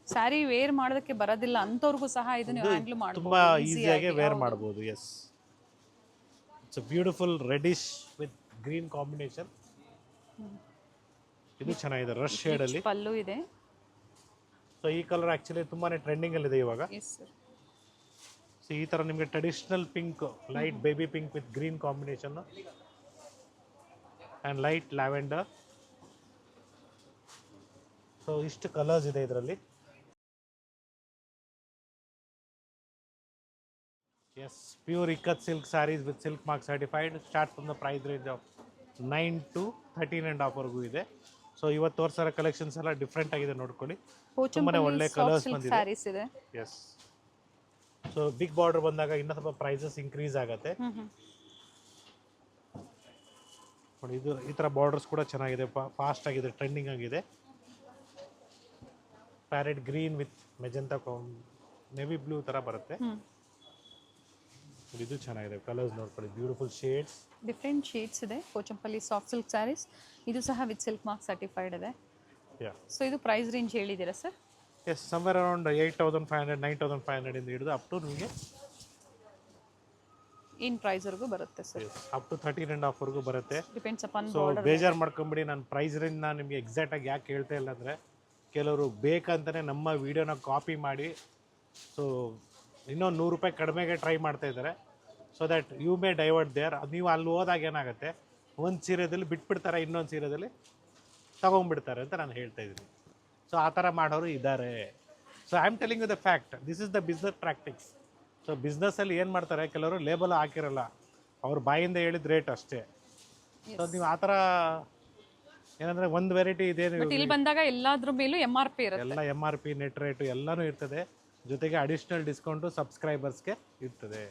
B: ಸ್ಯಾರಿ ವೇರ್ ಮಾಡೋದಕ್ಕೆ ಬರೋದಿಲ್ಲ ಅಂಥವ್ರಿಗೂ ಸಹ ಇದು ನೀವು ಹ್ಯಾಂಡಲ್ ಮಾಡಬಹುದು,
A: ತುಂಬ ಈಸಿಯಾಗಿ ವೇರ್ ಮಾಡ್ಬೋದು. Yes, it's a beautiful reddish with green combination. ಇದು ಚೆನ್ನಾಗಿದೆ, ರಶ್ ಶೇಡಲ್ಲಿ
B: ಪಲ್ಲು ಇದೆ.
A: ಸೊ ಈ ಕಲರ್ ಆ್ಯಕ್ಚುಲಿ ತುಂಬಾ ಟ್ರೆಂಡಿಂಗಲ್ಲಿದೆ ಇವಾಗ.
B: Yes sir.
A: ಸೊ ಈ ಥರ ನಿಮಗೆ traditional pink, light baby pink with green combination and light lavender. So ಇಷ್ಟು ಕಲರ್ಸ್ ಇದೆ ಇದರಲ್ಲಿ. Yes, pure ikkat silk saris with silk mark certified. Start from the price range of 9 to 13.5 ಇದೆ. So ಇವತ್ತು ತೋರಿಸೋ collections ಎಲ್ಲ ಡಿಫ್ರೆಂಟ್ ಆಗಿದೆ, ನೋಡ್ಕೊಳ್ಳಿ. ತುಂಬಾ ಒಳ್ಳೆ ಕಲರ್ಸ್ ಬಂದಿದೆ. ಎಸ್, ಸೊ ಬಿಗ್ ಬಾರ್ಡರ್ ಬಂದಾಗ ಇನ್ನೂ ಸ್ವಲ್ಪ ಪ್ರೈಸಸ್ ಇನ್ಕ್ರೀಸ್ ಆಗುತ್ತೆ. ನೋಡಿ, ಇದು ಈ ಥರ ಬಾರ್ಡರ್ಸ್ ಕೂಡ ಚೆನ್ನಾಗಿದೆ, ಫಾಸ್ಟ್ ಆಗಿದೆ, ಟ್ರೆಂಡಿಂಗ್ ಆಗಿದೆ. Parrot green with magenta navy blue ಥರ ಬರುತ್ತೆ. ಇದು ಚೆನ್ನಾಗಿದೆ, ಕಲರ್ಸ್ ನೋಡ್ಕೊಳ್ಳಿ, ಬ್ಯೂಟಿಫುಲ್ ಶೇಡ್ಸ್,
B: ಡಿಫ್ರೆಂಟ್ ಶೇಡ್ಸ್ ಇದೆ. ಪೋಚಂಪಲ್ಲಿ ಸಾಫ್ಟ್ ಸಿಲ್ಕ್ ಸ್ಯಾರೀಸ್, ಇದು ಸಹ ವಿತ್ ಸಿಲ್ಕ್ ಮಾರ್ಕ್ ಸರ್ಟಿಫೈಡ್ ಇದೆ. ಸೊ ಇದು ಪ್ರೈಸ್ ರೇಂಜ್ ಹೇಳಿದ್ದೀರಾ ಸರ್?
A: ಎಸ್, ಸಮ್ವೇರ್ ಅರೌಂಡ್ 8,500 9,500 ಇಂದ ಹಿಡಿದು ಅಪ್ ಟು ನಿಮಗೆ
B: ಏನು ಪ್ರೈಸ್ವರೆಗೂ ಬರುತ್ತೆ ಸರ್?
A: ಅಪ್ ಟು 13.5 ಬರುತ್ತೆ.
B: ಡಿಪೆಂಡ್ಸ್ ಅಪಾನ್
A: ಸೊ ಬೇಜಾರು ಮಾಡ್ಕೊಂಬಿಡಿ, ನಾನು ಪ್ರೈಸ್ ರೇಂಜ್ ನಾನು ನಿಮಗೆ ಎಕ್ಸಾಕ್ಟಾಗಿ ಯಾಕೆ ಹೇಳ್ತಾ ಇಲ್ಲ ಅಂದರೆ ಕೆಲವರು ಬೇಕಂತಲೇ ನಮ್ಮ ವೀಡಿಯೋನ ಕಾಪಿ ಮಾಡಿ ಸೊ ಇನ್ನೊಂದು ₹100 ಕಡಿಮೆಗೆ ಟ್ರೈ ಮಾಡ್ತಾ ಇದ್ದಾರೆ. So that you may divert there. ನೀವು ಅಲ್ಲಿ ಹೋದಾಗ ಏನಾಗುತ್ತೆ, ಒಂದು ಸೀರೆದಲ್ಲಿ ಬಿಟ್ಬಿಡ್ತಾರೆ, ಇನ್ನೊಂದು ಸೀರೆದಲ್ಲಿ ತೊಗೊಂಡ್ಬಿಡ್ತಾರೆ ಅಂತ ನಾನು ಹೇಳ್ತಾ ಇದ್ದೀನಿ. ಸೊ ಆ ಥರ ಮಾಡೋರು ಇದ್ದಾರೆ. So I am telling you the fact, this is the business practices. So ಬಿಸ್ನೆಸ್ಸಲ್ಲಿ ಏನು ಮಾಡ್ತಾರೆ, ಕೆಲವರು ಲೇಬಲ್ ಹಾಕಿರಲ್ಲ, ಅವ್ರ ಬಾಯಿಂದ ಹೇಳಿದ ರೇಟ್ ಅಷ್ಟೇ. ಸೊ ನೀವು ಆ ಥರ ಏನಂದರೆ ಒಂದು ವೆರೈಟಿ ಇದೆ,
B: ಬಟ್ ಇಲ್ಲಿ ಬಂದಾಗ ಎಲ್ಲಾದ್ರ ಮೇಲೂ MRP ಇರುತ್ತೆ.
A: ಎಲ್ಲ MRP ನೆಟ್ ರೇಟು ಎಲ್ಲನೂ ಇರ್ತದೆ, ಜೊತೆಗೆ ಅಡಿಷ್ನಲ್ ಡಿಸ್ಕೌಂಟು ಸಬ್ಸ್ಕ್ರೈಬರ್ಸ್ಗೆ ಇರ್ತದೆ.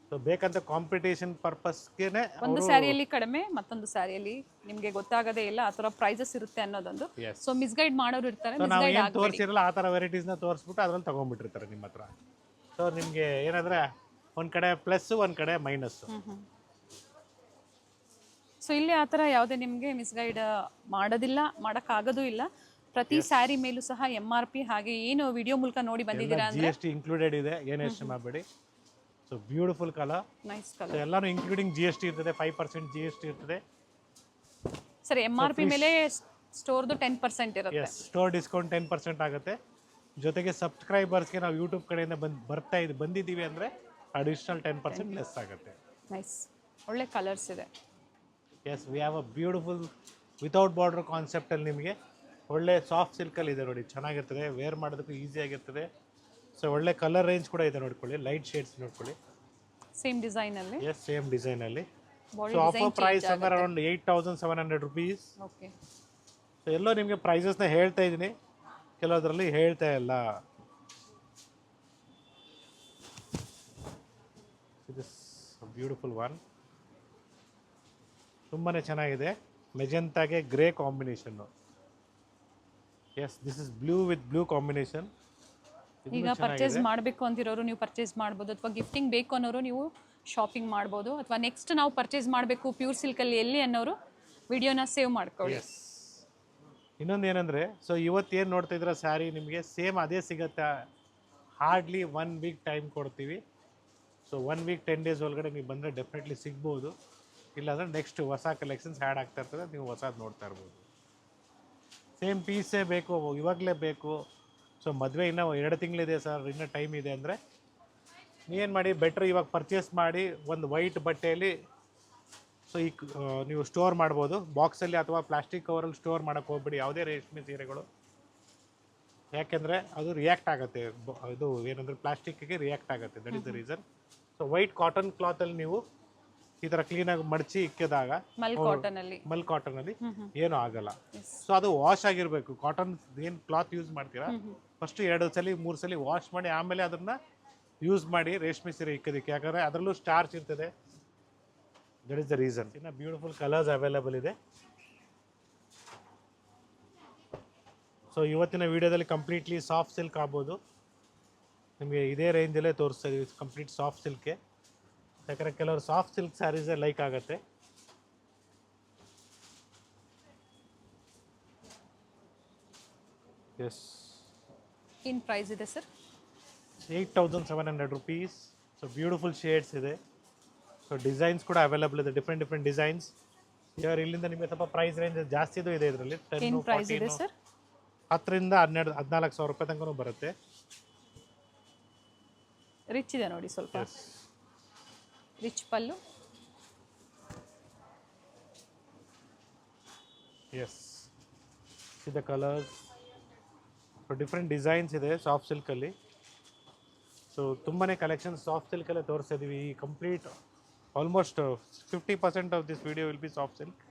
A: ಸೊ ಬೇಕಂತ ಕಾಂಪಿಟೇಷನ್ ಪರ್ಪಸ್ಗೆ
B: ಒಂದು ಸ್ಯಾರಿಯಲ್ಲಿ ಕಡಿಮೆ, ಮತ್ತೊಂದು ಸ್ಯಾರಿಯಲ್ಲಿ ನಿಮಗೆ ಗೊತ್ತಾಗದೇ ಇಲ್ಲ ಆ ಥರ ಪ್ರೈಸಸ್ ಇರುತ್ತೆ ಅನ್ನೋದೊಂದು. ಸೊ ಮಿಸ್ಗೈಡ್ ಮಾಡೋರು ಇರ್ತಾರೆ.
A: ನಾವು ಏನು ತೋರಿಸಿರಲ್ಲ ಆ ಥರ ವೆರೈಟೀಸ್ನ ತೋರಿಸ್ಬಿಟ್ಟು ಅದ್ರಲ್ಲಿ ತೊಗೊಂಡ್ಬಿಟ್ಟಿರ್ತಾರೆ ನಿಮ್ಮ ಹತ್ರ. ಸೊ ನಿಮಗೆ ಏನಂದರೆ ಒಂದು ಕಡೆ ಪ್ಲಸ್ಸು ಒಂದು ಕಡೆ ಮೈನಸ್ಸು.
B: ಸೊ ಇಲ್ಲಿ ಆ ಥರ ಯಾವುದೇ ನಿಮಗೆ ಮಿಸ್ಗೈಡ್ ಮಾಡೋದಿಲ್ಲ, ಮಾಡೋಕ್ಕಾಗೋದು ಇಲ್ಲ. ಪ್ರತಿ ಸ್ಯಾರಿ ಮೇಲೂ ಸಹ MRP ಹಾಗೆ ಏನು ವಿಡಿಯೋ ಮೂಲಕ ನೋಡಿ ಬಂದಿದ್ದೀರಾ ಅಂದರೆ
A: GST ಇನ್ಕ್ಲೂಡೆಡ್ ಇದೆ, ಏನು ಯೋಚನೆ ಮಾಡಬೇಡಿ. So beautiful colour,
B: nice colour.
A: ಎಲ್ಲಾನು ಇನ್ಕ್ಲೂಡಿಂಗ್ GST ಇರ್ತದೆ, 5% GST ಇರ್ತದೆ.
B: ಸರ್ MRP ಮೇಲೆ ಸ್ಟೋರ್ದು 10% ಇರುತ್ತೆ.
A: ಸ್ಟೋರ್ ಡಿಸ್ಕೌಂಟ್ 10% ಆಗುತ್ತೆ. ಜೊತೆಗೆ ಸಬ್ಸ್ಕ್ರೈಬರ್ಸ್ಗೆ ನಾವು ಯೂಟ್ಯೂಬ್ ಕಡೆಯಿಂದ ಬಂದಿದ್ದೀವಿ ಅಂದರೆ ಅಡಿಷ್ನಲ್ 10% ಲೆಸ್ ಆಗುತ್ತೆ.
B: ನೈಸ್, ಒಳ್ಳೆ ಕಲರ್ಸ್ ಇದೆ.
A: Yes, we have a beautiful without border ಕಾನ್ಸೆಪ್ಟಲ್ಲಿ ನಿಮಗೆ ಒಳ್ಳೆ ಸಾಫ್ಟ್ ಸಿಲ್ಕಲ್ಲಿ ಇದೆ ನೋಡಿ, ಚೆನ್ನಾಗಿರ್ತದೆ, ವೇರ್ ಮಾಡೋದಕ್ಕೂ ಈಸಿಯಾಗಿರ್ತದೆ. ಸೊ ಒಳ್ಳೆ ಕಲರ್ ರೇಂಜ್ ಕೂಡ ಇದೆ ನೋಡ್ಕೊಳ್ಳಿ, ಲೈಟ್ ಶೇಡ್ಸ್ ನೋಡ್ಕೊಳ್ಳಿ.
B: ಸೇಮ್ ಡಿಸೈನಲ್ಲಿ.
A: ಎಸ್, ಸೇಮ್ ಡಿಸೈನಲ್ಲಿ. So offer price somewhere around ₹8,700.
B: Okay.
A: So ಎಲ್ಲೋ ನಿಮಗೆ ಪ್ರೈಸಸ್ನ ಹೇಳ್ತಾ ಇದ್ದೀನಿ, ಕೆಲವೊಂದರಲ್ಲಿ ಹೇಳ್ತಾ ಇಲ್ಲ. ದಿಸ್ ಬ್ಯೂಟಿಫುಲ್ ಒನ್, ತುಂಬಾ ಚೆನ್ನಾಗಿದೆ. ಮೆಜೆಂಟಾಗೆ grey combination. Yes, this is blue with blue combination.
B: ಈಗ ಪರ್ಚೇಸ್ ಮಾಡಬೇಕು ಅಂತಿರೋರು ನೀವು ಪರ್ಚೇಸ್ ಮಾಡ್ಬೋದು, ಅಥವಾ ಗಿಫ್ಟಿಂಗ್ ಬೇಕು ಅನ್ನೋರು ನೀವು ಶಾಪಿಂಗ್ ಮಾಡ್ಬೋದು, ಅಥವಾ ನೆಕ್ಸ್ಟ್ ನಾವು ಪರ್ಚೇಸ್ ಮಾಡಬೇಕು ಪ್ಯೂರ್ ಸಿಲ್ಕಲ್ಲಿ ಎಲ್ಲಿ ಅನ್ನೋರು ವಿಡಿಯೋನ ಸೇವ್ ಮಾಡ್ಕೊಳ್ಳಿ.
A: ಇನ್ನೊಂದು ಏನಂದರೆ, ಸೊ ಇವತ್ತೇನು ನೋಡ್ತಾ ಇದ್ರೆ ಸ್ಯಾರಿ ನಿಮಗೆ ಸೇಮ್ ಅದೇ ಸಿಗುತ್ತೆ. ಹಾರ್ಡ್ಲಿ 1 ವೀಕ್ ಟೈಮ್ ಕೊಡ್ತೀವಿ. ಸೊ 1 ವೀಕ್ 10 ಡೇಸ್ ಒಳಗಡೆ ನೀವು ಬಂದರೆ ಡೆಫಿನೆಟ್ಲಿ ಸಿಗ್ಬೋದು. ಇಲ್ಲಾಂದರೆ ನೆಕ್ಸ್ಟ್ ಹೊಸ ಕಲೆಕ್ಷನ್ಸ್ ಆ್ಯಡ್ ಆಗ್ತಾ ಇರ್ತದೆ, ನೀವು ಹೊಸದು ನೋಡ್ತಾ ಇರ್ಬೋದು. ಸೇಮ್ ಪೀಸೇ ಬೇಕು, ಇವಾಗಲೇ ಬೇಕು, ಸೊ ಮದುವೆ ಇನ್ನೂ 2 ತಿಂಗಳಿದೆ ಸರ್, ಇನ್ನೂ ಟೈಮ್ ಇದೆ ಅಂದರೆ ನೀವೇನು ಮಾಡಿ, ಬೆಟ್ರ್ ಇವಾಗ ಪರ್ಚೇಸ್ ಮಾಡಿ ಒಂದು ವೈಟ್ ಬಟ್ಟೆಯಲ್ಲಿ ಸೊ ಈ ನೀವು ಸ್ಟೋರ್ ಮಾಡ್ಬೋದು. ಬಾಕ್ಸಲ್ಲಿ ಅಥವಾ ಪ್ಲಾಸ್ಟಿಕ್ ಕವರಲ್ಲಿ ಸ್ಟೋರ್ ಮಾಡೋಕ್ಕೆ ಹೋಗ್ಬಿಡಿ ಯಾವುದೇ ರೇಷ್ಮೆ ಸೀರೆಗಳು, ಯಾಕೆಂದರೆ ಅದು ರಿಯಾಕ್ಟ್ ಆಗುತ್ತೆ. ಇದು ಏನಂದರೆ ಪ್ಲಾಸ್ಟಿಕ್ಕಿಗೆ ರಿಯಾಕ್ಟ್ ಆಗುತ್ತೆ, that is the reason. So white cotton ಕ್ಲಾತಲ್ಲಿ ನೀವು ಈ ಥರ ಕ್ಲೀನಾಗಿ ಮಡಚಿ ಇಕ್ಕಿದಾಗ ಮಲ್ ಕಾಟನಲ್ಲಿ ಏನೂ ಆಗಲ್ಲ. ಸೊ ಅದು ವಾಶ್ ಆಗಿರಬೇಕು. ಕಾಟನ್ ಏನು ಕ್ಲಾತ್ ಯೂಸ್ ಮಾಡ್ತೀರಾ, ಫಸ್ಟ್ 2 ಸಲ 3 ಸಲ ವಾಶ್ ಮಾಡಿ ಆಮೇಲೆ ಅದನ್ನು ಯೂಸ್ ಮಾಡಿ ರೇಷ್ಮೆ ಸೀರೆ ಇಕ್ಕೋದಕ್ಕೆ, ಯಾಕಂದರೆ ಅದರಲ್ಲೂ ಸ್ಟಾರ್ಚ್ ಇರ್ತದೆ. That is the reason. ಇನ್ನು ಬ್ಯೂಟಿಫುಲ್ ಕಲರ್ಸ್ ಅವೈಲೇಬಲ್ ಇದೆ. ಸೊ ಇವತ್ತಿನ ವಿಡಿಯೋದಲ್ಲಿ ಕಂಪ್ಲೀಟ್ಲಿ ಸಾಫ್ಟ್ ಸಿಲ್ಕ್ ಆಗ್ಬೋದು, ನಿಮಗೆ ಇದೇ ರೇಂಜಲ್ಲೇ ತೋರಿಸ್ತಾ ಇದೀವಿ, ಕಂಪ್ಲೀಟ್ ಸಾಫ್ಟ್ ಸಿಲ್ಕೆ. ಯಾಕಂದರೆ ಕೆಲವರು ಸಾಫ್ಟ್ ಸಿಲ್ಕ್ ಸ್ಯಾರೀಸೇ ಲೈಕ್ ಆಗುತ್ತೆ. ಎಸ್,
B: ಏನು ಪ್ರೈಸ್ ಇದೆ ಸರ್?
A: ₹8,700. ಸೊ ಬ್ಯೂಟಿಫುಲ್ ಶೇಡ್ಸ್ ಇದೆ. ಸೊ ಡಿಸೈನ್ಸ್ ಕೂಡ ಅವೈಲೇಬಲ್ ಇದೆ, ಡಿಫ್ರೆಂಟ್ ಡಿಸೈನ್ಸ್. ಇವಾಗ ಇಲ್ಲಿಂದ ನಿಮಗೆ ಸ್ವಲ್ಪ ಪ್ರೈಸ್ ರೇಂಜ್ ಜಾಸ್ತಿದು ಇದೆ ಇದರಲ್ಲಿ. 10, 14, 10ರಿಂದ 14,000 ತನಕ ಬರುತ್ತೆ.
B: ರಿಚ್ ಇದೆ ನೋಡಿ, ಸ್ವಲ್ಪ rich pallu.
A: Yes, the colours, different designs ಇದೆ ಸಾಫ್ಟ್ ಸಿಲ್ಕಲ್ಲಿ. ಸೊ ತುಂಬಾ ಕಲೆಕ್ಷನ್ಸ್ ಸಾಫ್ಟ್ ಸಿಲ್ಕಲ್ಲೇ ತೋರಿಸ್ತಾ ಇದ್ದೀವಿ. ಈ complete almost 50% of this video will be soft silk.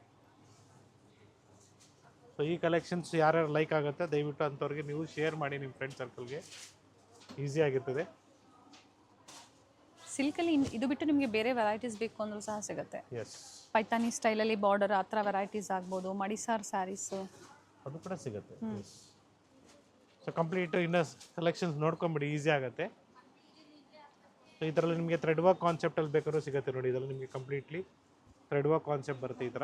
A: So ಈ ಕಲೆಕ್ಷನ್ಸ್ ಯಾರ್ಯಾರು ಲೈಕ್ ಆಗುತ್ತೆ ದಯವಿಟ್ಟು ಅಂಥವ್ರಿಗೆ ನೀವು ಶೇರ್ ಮಾಡಿ ನಿಮ್ಮ ಫ್ರೆಂಡ್ ಸರ್ಕಲ್ಗೆ, ಈಸಿ ಆಗಿರ್ತದೆ.
B: ಸಿಲ್ಕಲ್ಲಿ ಇದು ಬಿಟ್ಟು ನಿಮಗೆ ಬೇರೆ ವೆರೈಟೀಸ್ ಬೇಕು ಅಂದರೂ ಸಹ ಸಿಗುತ್ತೆ.
A: ಎಸ್,
B: ಪೈತಾನಿ ಸ್ಟೈಲಲ್ಲಿ ಬಾರ್ಡರ್ ಆ ಥರ ವೆರೈಟೀಸ್ ಆಗ್ಬೋದು, ಮಡಿಸಾರ್ ಸ್ಯಾರೀಸು
A: ಅದು ಕೂಡ ಸಿಗುತ್ತೆ. ಸೊ ಕಂಪ್ಲೀಟ್ ಇನ್ನು ಕಲೆಕ್ಷನ್ಸ್ ನೋಡ್ಕೊಂಬಿಡಿ, ಈಸಿ ಆಗುತ್ತೆ. ಸೊ ಈ ಥರಲ್ಲಿ ನಿಮಗೆ ಥ್ರೆಡ್ ವರ್ಕ್ ಕಾನ್ಸೆಪ್ಟಲ್ಲಿ ಬೇಕಾದ್ರೂ ಸಿಗುತ್ತೆ ನೋಡಿ. ಇದರಲ್ಲಿ ನಿಮಗೆ ಕಂಪ್ಲೀಟ್ಲಿ ಥ್ರೆಡ್ ವರ್ಕ್ ಕಾನ್ಸೆಪ್ಟ್ ಬರುತ್ತೆ ಈ ಥರ.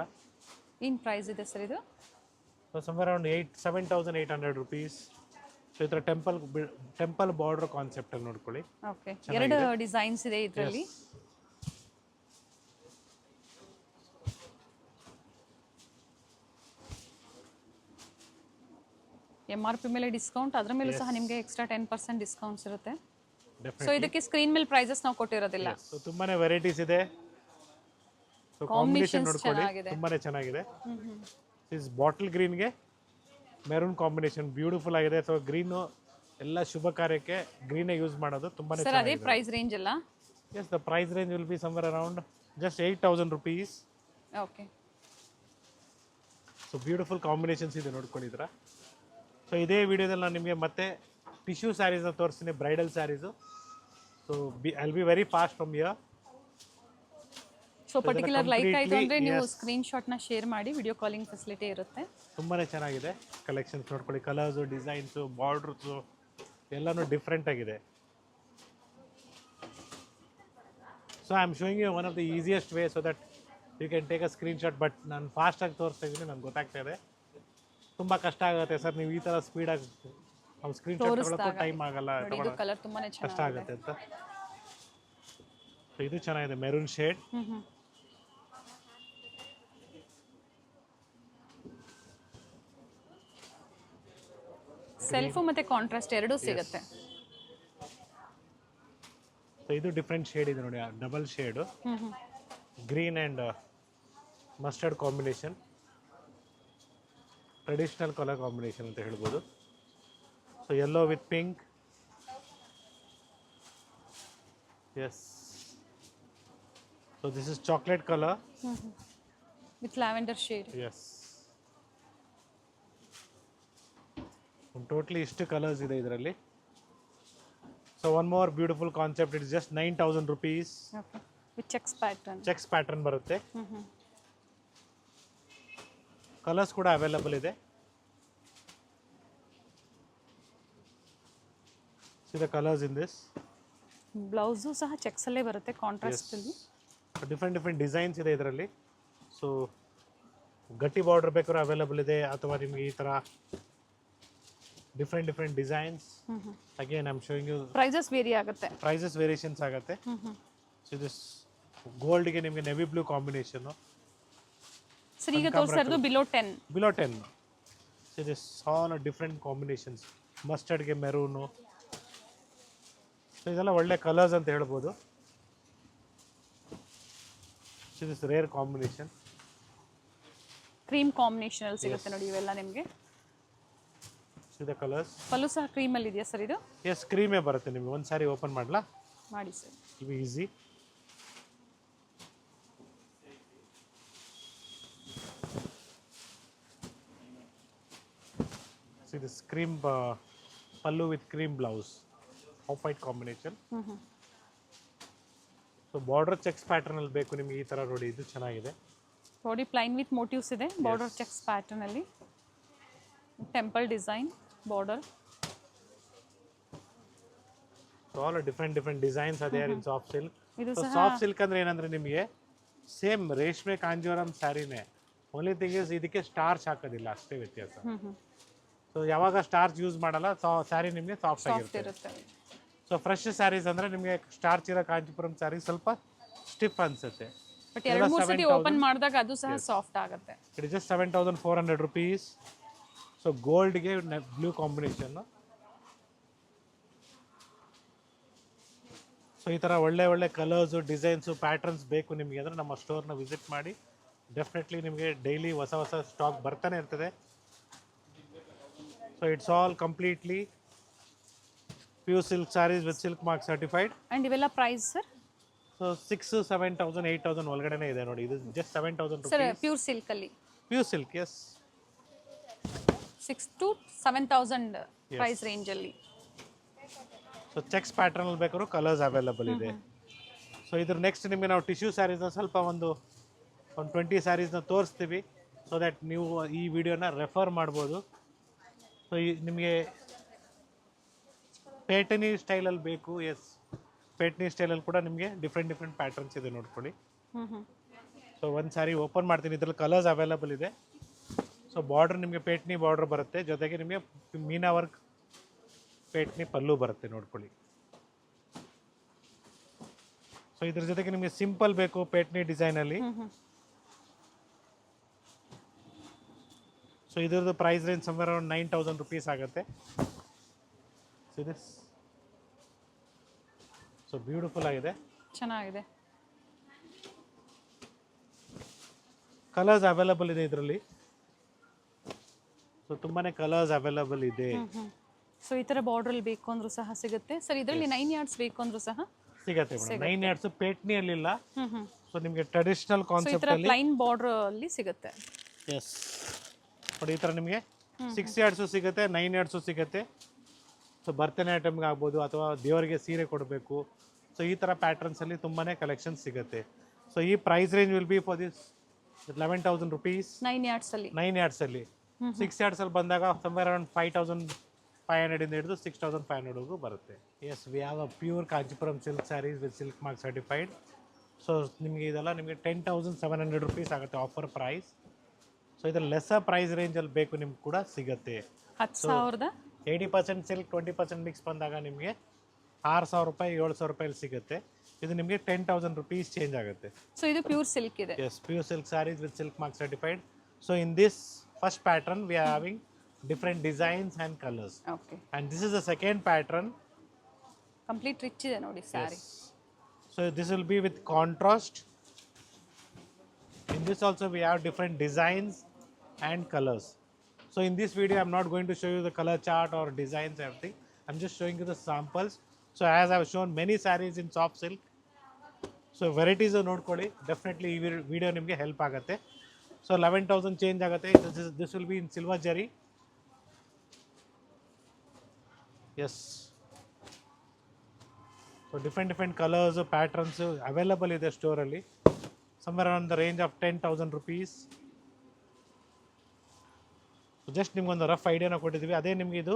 B: ಏನು ಪ್ರೈಸ್ ಇದೆ ಸರ್ ಇದು?
A: So somewhere around ₹7,800. ಸೊ ಈ ಥರ ಟೆಂಪಲ್ ಬಾರ್ಡರ್ ಕಾನ್ಸೆಪ್ಟಲ್ಲಿ ನೋಡ್ಕೊಳ್ಳಿ.
B: ಓಕೆ, 2 ಡಿಸೈನ್ಸ್ ಇದೆ ಇದರಲ್ಲಿ. MRP ಮೇಲೆ ಡಿಸ್ಕೌಂಟ್, ಅದರ ಮೇಲೂ ಸಹ ನಿಮಗೆ ಎಕ್ಸ್ಟ್ರಾ 10% ಡಿಸ್ಕೌಂಟ್ಸ್ ಇರುತ್ತೆ. So
A: definitely.
B: ಇದಕ್ಕೆ ಸ್ಕ್ರೀನ್ ಮೇಲೆ ಪ್ರೈಸಸ್ ನಾವು ಕೊಟ್ಟಿರೋದಿಲ್ಲ.
A: ಸೊ ತುಂಬಾನೇ ವೆರೈಟೀಸ್ ಇದೆ. ಸೊ ಕಾಂಬಿನೇಷನ್ ನೋಡ್ಕೊಳ್ಳಿ,
B: ಚೆನ್ನಾಗಿದೆ.
A: ತುಂಬಾನೇ ಚೆನ್ನಾಗಿದೆ. ಇಸ್ ಬಾಟಲ್ ಗ್ರೀನ್ಗೆ ಮೆರೂನ್ ಕಾಂಬಿನೇಷನ್ ಬ್ಯೂಟಿಫುಲ್ ಆಗಿದೆ. ಸೊ ಗ್ರೀನು ಎಲ್ಲ ಶುಭ ಕಾರ್ಯಕ್ಕೆ ಗ್ರೀನೇ ಯೂಸ್ ಮಾಡೋದು, ತುಂಬಾನೇ
B: ಸರ್ ಅದೇ
A: ಚೆನ್ನಾಗಿದೆ.
B: ಪ್ರೈಸ್ ರೇಂಜ್ ಅಲ್ಲ?
A: Yes, the price range will be somewhere around just 8,000 rupees.
B: Okay.
A: So beautiful combinations ಇದೆ ನೋಡ್ಕೊಂಡಿದ್ರ. ಸೊ ಇದೇ ವಿಡಿಯೋದಲ್ಲಿ ನಾನು ನಿಮಗೆ ಮತ್ತೆ ಟಿಶ್ಯೂ ಸ್ಯಾರೀಸ್ನ ತೋರಿಸ್ತೀನಿ, bridal sarees. So I be very fast from here.
B: So particular like ಆಯಿತು ಅಂದರೆ ನೀವು
A: yes.
B: ಸ್ಕ್ರೀನ್ಶಾಟ್ನ ಶೇರ್ ಮಾಡಿ, ವಿಡಿಯೋ ಕಾಲಿಂಗ್ ಫೆಸಿಲಿಟಿ ಇರುತ್ತೆ.
A: ತುಂಬಾ ಚೆನ್ನಾಗಿದೆ ಕಲೆಕ್ಷನ್ಸ್ ನೋಡ್ಕೊಳ್ಳಿ. ಕಲರ್ಸು, ಡಿಸೈನ್ಸು, ಬಾರ್ಡ್ರಸು ಎಲ್ಲನೂ ಡಿಫ್ರೆಂಟ್ ಆಗಿದೆ. So I am showing you one of the easiest way so that you can take a screenshot. But ನಾನು ಫಾಸ್ಟಾಗಿ ತೋರಿಸ್ತಾ ಇದ್ದೀನಿ, ನನಗೆ ಗೊತ್ತಾಗ್ತಾ ಇದೆ. ತುಂಬ ಕಷ್ಟ ಆಗುತ್ತೆ ಸರ್, ನೀವು ಈ ಥರ ಸ್ಪೀಡಾಗಿ ನಾವು ಸ್ಕ್ರೀನ್ಶಾಟ್ ತಗೊಳ್ಳೋಕ್ಕೂ ಟೈಮ್ ಆಗಲ್ಲ,
B: ನೋಡಿ ಇದು ಕಲರ್ ತುಂಬಾನೇ
A: ಕಷ್ಟ
B: ಚೆನ್ನಾಗಿದೆ.
A: ಆಗುತ್ತೆ ಅಂತ. ಸೊ ಇದು ಚೆನ್ನಾಗಿದೆ, ಮೆರೂನ್ ಶೇಡ್.
B: ಸೆಲ್ಫು ಮತ್ತೆ ಕಾಂಟ್ರಾಸ್ಟ್ ಎರಡೂ ಸಿಗುತ್ತೆ.
A: ಸೊ ಇದು ಡಿಫ್ರೆಂಟ್ ಶೇಡ್ ಇದೆ ನೋಡಿ, double shade, green and mustard combination, traditional colour combination ಅಂತ ಹೇಳ್ಬೋದು. So yellow with pink, yes. So this is chocolate colour
B: with lavender shade.
A: Yes. Totally ಇಷ್ಟು colours ಇದೆ ಇದರಲ್ಲಿ. So one more beautiful concept, it's just 9,000 rupees.
B: Okay, with checks pattern.
A: Checks pattern ಬರುತ್ತೆ. Colours ಕೂಡ available ಇದೆ. See the colours in this.
B: Blouse ಸಹ cheques ಅಲ್ಲೇ ಬರುತ್ತೆ, contrast ಅಲ್ಲಿ.
A: ಡಿಫ್ರೆಂಟ್ ಡಿಸೈನ್ಸ್ ಇದೆ ಇದರಲ್ಲಿ. ಸೊ ಗಟ್ಟಿ ಬಾರ್ಡರ್ ಬೇಕಾದ್ರೂ ಅವೈಲಬಲ್ ಇದೆ, ಅಥವಾ ನಿಮಗೆ ಈ ಥರ different designs. Again I am showing you.
B: Prices vary ಆಗುತ್ತೆ,
A: ಪ್ರೈಸಸ್ ವೇರಿಯೇಷನ್ಸ್ ಆಗುತ್ತೆ. ಸೊ ದಿಸ್ ಗೋಲ್ಡ್ಗೆ ನಿಮಗೆ ನೆವಿ ಬ್ಲೂ ಕಾಂಬಿನೇಷನ್ನು.
B: ಸರ್ ಈಗ ತೋರಿಸ್ತಾ ಇರೋದು below 10.
A: Below 10. So this all different combinations. ಮಸ್ಟರ್ಡ್ಗೆ ಮೆರೂನು. ಸೊ ಇದೆಲ್ಲ ಒಳ್ಳೆ ಕಲರ್ಸ್ ಅಂತ ಹೇಳ್ಬೋದು. So this rare combination.
B: Cream combination ಅಲ್ಲಿ ಸಿಗುತ್ತೆ ನೋಡಿ ಇವೆಲ್ಲ ನಿಮಗೆ.
A: C the colours.
B: ಪಲ್ಲು ಸಹ ಕ್ರೀಮ್ ಅಲ್ಲಿ ಇದೆಯಾ ಸರ್ ಇದು?
A: ಎಸ್, ಕ್ರೀಮೇ ಬರುತ್ತೆ ನಿಮಗೆ. ಒಂದು ಸಾರಿ ಓಪನ್ ಮಾಡಲಾ?
B: ಮಾಡಿ ಸರ್.
A: ಇವು easy. See this cream pallu with cream blouse, of white combination. So border cheques pattern ಅಲ್ಲಿ ಬೇಕು ನಿಮಗೆ ಈ ಥರ ನೋಡಿ, ಇದು ಚೆನ್ನಾಗಿದೆ.
B: ಬಾಡಿ ಪ್ಲೈನ್ ವಿತ್ ಮೋಟಿವ್ಸ್ ಇದೆ, ಬಾರ್ಡರ್ ಚೆಕ್ಸ್ ಪ್ಯಾಟರ್ನ್ ಅಲ್ಲಿ, temple design border.
A: So all different designs ಅದೇ ಇನ್ ಸಾಫ್ಟ್ ಸಿಲ್ಕ್.
B: ಇದು
A: ಸೊ ಸಾಫ್ಟ್ ಸಿಲ್ಕ್ ಅಂದ್ರೆ ಏನಂದ್ರೆ ನಿಮಗೆ ಸೇಮ್ ರೇಷ್ಮೆ ಕಾಂಜೀವರಂ ಸ್ಯಾರಿನೇ. ಓನ್ಲಿ ಥಿಂಗ್ ಇಸ್ ಇದಕ್ಕೆ ಸ್ಟಾರ್ಚ್ ಹಾಕೋದಿಲ್ಲ, ಅಷ್ಟೇ ವ್ಯತ್ಯಾಸ. ಸೊ ಯಾವಾಗ ಸ್ಟಾರ್ಚ್ ಯೂಸ್ ಮಾಡಲ್ಲ, ಸ್ಯಾರಿ ನಿಮಗೆ ಸಾಫ್ಟ್ ಆಗಿರುತ್ತೆ.
B: ಇರುತ್ತೆ.
A: ಸೊ ಫ್ರೆಶ್ ಸ್ಯಾರೀಸ್ ಅಂದ್ರೆ ನಿಮಗೆ ಸ್ಟಾರ್ಚ್ ಇರೋ ಕಾಂಚೀಪುರಂ ಸ್ಯಾರಿ ಸ್ವಲ್ಪ ಸ್ಟಿಫ್ ಅನ್ಸುತ್ತೆ.
B: ಬಟ್ ಎರಡು ಮೂರು ಸತಿ ಓಪನ್ ಮಾಡಿದಾಗ ಅದು ಸಹ ಸಾಫ್ಟ್ ಆಗುತ್ತೆ.
A: It is just 7,400 rupees. So ಗೋಲ್ಡ್ಗೆ ಬ್ಲೂ ಕಾಂಬಿನೇಷನ್. ಸೊ ಈ ಥರ ಒಳ್ಳೆ ಕಲರ್ಸು, ಡಿಸೈನ್ಸು, ಪ್ಯಾಟರ್ನ್ಸ್ ಬೇಕು ನಿಮಗೆ ಅಂದರೆ ನಮ್ಮ ಸ್ಟೋರ್ನ ವಿಸಿಟ್ ಮಾಡಿ. ಡೆಫಿನೆಟ್ಲಿ ನಿಮಗೆ ಡೈಲಿ ಹೊಸ ಸ್ಟಾಕ್ ಬರ್ತಾನೆ ಇರ್ತದೆ. So it's all completely pure silk saris with silk mark certified.
B: And ಇವೆಲ್ಲ ಪ್ರೈಸ್ ಸರ್?
A: ಸೊ 6,000, 7,000, 8,000 ಒಳಗಡೆನೇ ಇದೆ ನೋಡಿ. ಇದು just 7,000
B: sir
A: rupees.
B: Pure silk ಅಲ್ಲಿ
A: pure silk, yes.
B: 6,000 to 7,000 price range ಅಲ್ಲಿ.
A: ಸೊ ಚೆಕ್ಸ್ ಪ್ಯಾಟರ್ನ್ ಅಲ್ಲಿ ಬೇಕಾದ್ರೂ ಕಲರ್ಸ್ ಅವೈಲಬಲ್ ಇದೆ. ಸೊ ಇದ್ರ ನೆಕ್ಸ್ಟ್ ನಿಮಗೆ ನಾವು ಟಿಶ್ಯೂ ಸ್ಯಾರೀಸ್ನ ಸ್ವಲ್ಪ ಒಂದು 20 ಸ್ಯಾರೀಸ್ನ ತೋರಿಸ್ತೀವಿ, ಸೊ ದ್ಯಾಟ್ ನೀವು ಈ ವಿಡಿಯೋನ ರೆಫರ್ ಮಾಡ್ಬೋದು. ಸೊ ನಿಮಗೆ ಪೇಟನಿ ಸ್ಟೈಲಲ್ಲಿ ಬೇಕು, ಎಸ್, ಪೇಟನಿ ಸ್ಟೈಲಲ್ಲಿ ಕೂಡ ನಿಮಗೆ ಡಿಫ್ರೆಂಟ್ ಪ್ಯಾಟರ್ನ್ಸ್ ಇದೆ ನೋಡ್ಕೊಳ್ಳಿ. ಸೊ ಒಂದು ಸ್ಯಾರಿ ಓಪನ್ ಮಾಡ್ತೀನಿ, ಇದರಲ್ಲಿ ಕಲರ್ಸ್ ಅವೈಲಬಲ್ ಇದೆ. ಸೊ ಬಾರ್ಡರ್ ನಿಮಗೆ ಪೇಟ್ನಿ ಬಾರ್ಡರ್ ಬರುತ್ತೆ, ಜೊತೆಗೆ ನಿಮಗೆ ಮೀನಾ ವರ್ಕ್ ಪೇಟ್ನಿ ಪಲ್ಲು ಬರುತ್ತೆ ನೋಡ್ಕೊಳ್ಳಿ. ಸೊ ಇದ್ರ ಜೊತೆಗೆ ನಿಮಗೆ ಸಿಂಪಲ್ ಬೇಕು ಪೇಟ್ನಿ ಡಿಸೈನಲ್ಲಿ. ಸೊ ಸೊ ಇದ್ರದ್ದು price range somewhere around 9,000 rupees ಆಗುತ್ತೆ. ಸೊ ದಿಸ್ ಸೊ ಬ್ಯೂಟಿಫುಲ್ ಆಗಿದೆ,
B: ಚೆನ್ನಾಗಿದೆ.
A: ಕಲರ್ಸ್ ಅವೈಲಬಲ್ ಇದೆ ಇದರಲ್ಲಿ. ಸೊ ತುಂಬಾನೇ ಕಲರ್ಸ್ ಅವೈಲಬಲ್ ಇದೆ.
B: ಸೊ ಈ ಥರ ಬಾರ್ಡ್ರಲ್ಲಿ ಬೇಕು ಅಂದ್ರೂ ಸಹ ಸಿಗುತ್ತೆ ಸರ್. ಇದರಲ್ಲಿ 9 ಯಾರ್ಡ್ಸ್ ಬೇಕು ಅಂದ್ರೂ ಸಹ
A: ಸಿಗತ್ತೆ ಮೇಡಮ್. 9 ಯಾರ್ಡ್ಸ್ ಪೇಟ್ನಿಯಲ್ಲಿಲ್ಲ.
B: ಹ್ಮ್
A: ಸೊ ನಿಮಗೆ ಟ್ರೆಡಿಷನಲ್
B: ಸೊ ಈ
A: ಕಾನ್ಸೆಪ್ಟ್
B: ಥರ
A: ಅಲ್ಲಿ
B: ಪ್ಲೈನ್ ಬಾರ್ಡರ್ ಅಲ್ಲಿ ಸಿಗುತ್ತೆ.
A: ಎಸ್ ನೋಡಿ, ಈ ಥರ ನಿಮಗೆ 6 ಯಾರ್ಡ್ಸು ಸಿಗುತ್ತೆ, 9 ಯಾರ್ಡ್ಸು ಸಿಗುತ್ತೆ. ಸೊ ಬರ್ತಡೇ ಐಟಮ್ಗೆ ಆಗ್ಬೋದು ಅಥವಾ ದೇವರಿಗೆ ಸೀರೆ ಕೊಡಬೇಕು. ಸೊ ಈ ಥರ ಪ್ಯಾಟರ್ನ್ಸಲ್ಲಿ ತುಂಬಾ ಕಲೆಕ್ಷನ್ ಸಿಗುತ್ತೆ. ಸೊ ಈ price range will be for this 11,000 rupees
B: 9 yards ಅಲ್ಲಿ.
A: 9 ಯಾರ್ಡ್ಸಲ್ಲಿ. 6 ಯಾರ್ಡ್ಸಲ್ಲಿ ಬಂದಾಗ ಸಮ್ವೇರ್ ಅರೌಂಡ್ 5,500 ಇಂದ ಹಿಡಿದು 6,500ವರೆಗೂ ಬರುತ್ತೆ. Yes, we have a pure Kanchipuram silk saris with silk mark certified. So ನಿಮಗೆ ಇದೆಲ್ಲ ನಿಮಗೆ 10,700 ರುಪೀಸ್ ಆಗುತ್ತೆ ಆಫರ್ ಪ್ರೈಸ್. ಸೊ ಇದರ ಲೆಸ್ಸರ್ ಪ್ರೈಸ್ ರೇಂಜಲ್ಲಿ ಬೇಕು ನಿಮ್ಗೆ ಕೂಡ ಸಿಗುತ್ತೆ.
B: 10,000
A: 80% ಸಿಲ್ಕ್ 20% ಮಿಕ್ಸ್ ಬಂದಾಗ ನಿಮಗೆ 6,000 ರೂಪಾಯಿ 7,000 ರೂಪಾಯಲ್ಲಿ ಸಿಗುತ್ತೆ. ಇದು ನಿಮಗೆ 10,000 ರುಪೀಸ್ ಚೇಂಜ್ ಆಗುತ್ತೆ.
B: ಸೊ ಇದು ಪ್ಯೂರ್ ಸಿಲ್ಕ್ ಇದೆ.
A: Yes, pure silk saris with silk mark certified. So in this first pattern we are having different designs and colors.
B: Okay,
A: And this is the second pattern.
B: Complete rich ಇದೆ ನೋಡಿ saree.
A: Yes. So this will be with contrast. In this also we have different designs and colors. So in this video I'm not going to show you the color chart or designs everything. I'm just showing you the samples. So as I've shown many sarees in soft silk. So varieties ನೋಡ್ಕೊಳ್ಳಿ, definitely ಈ video ನಿಮಗೆ help ಆಗುತ್ತೆ. So 11,000 change ಆಗುತ್ತೆ. This will be in silver ಜರಿ. Yes. So different colors, patterns available in the store ಅಲ್ಲಿ. Somewhere around the range of 10,000 rupees. So just ನಿಮ್ಗೊಂದು rough ಐಡಿಯಾನ ಕೊಟ್ಟಿದ್ದೀವಿ. ಅದೇ ನಿಮಗೆ ಇದು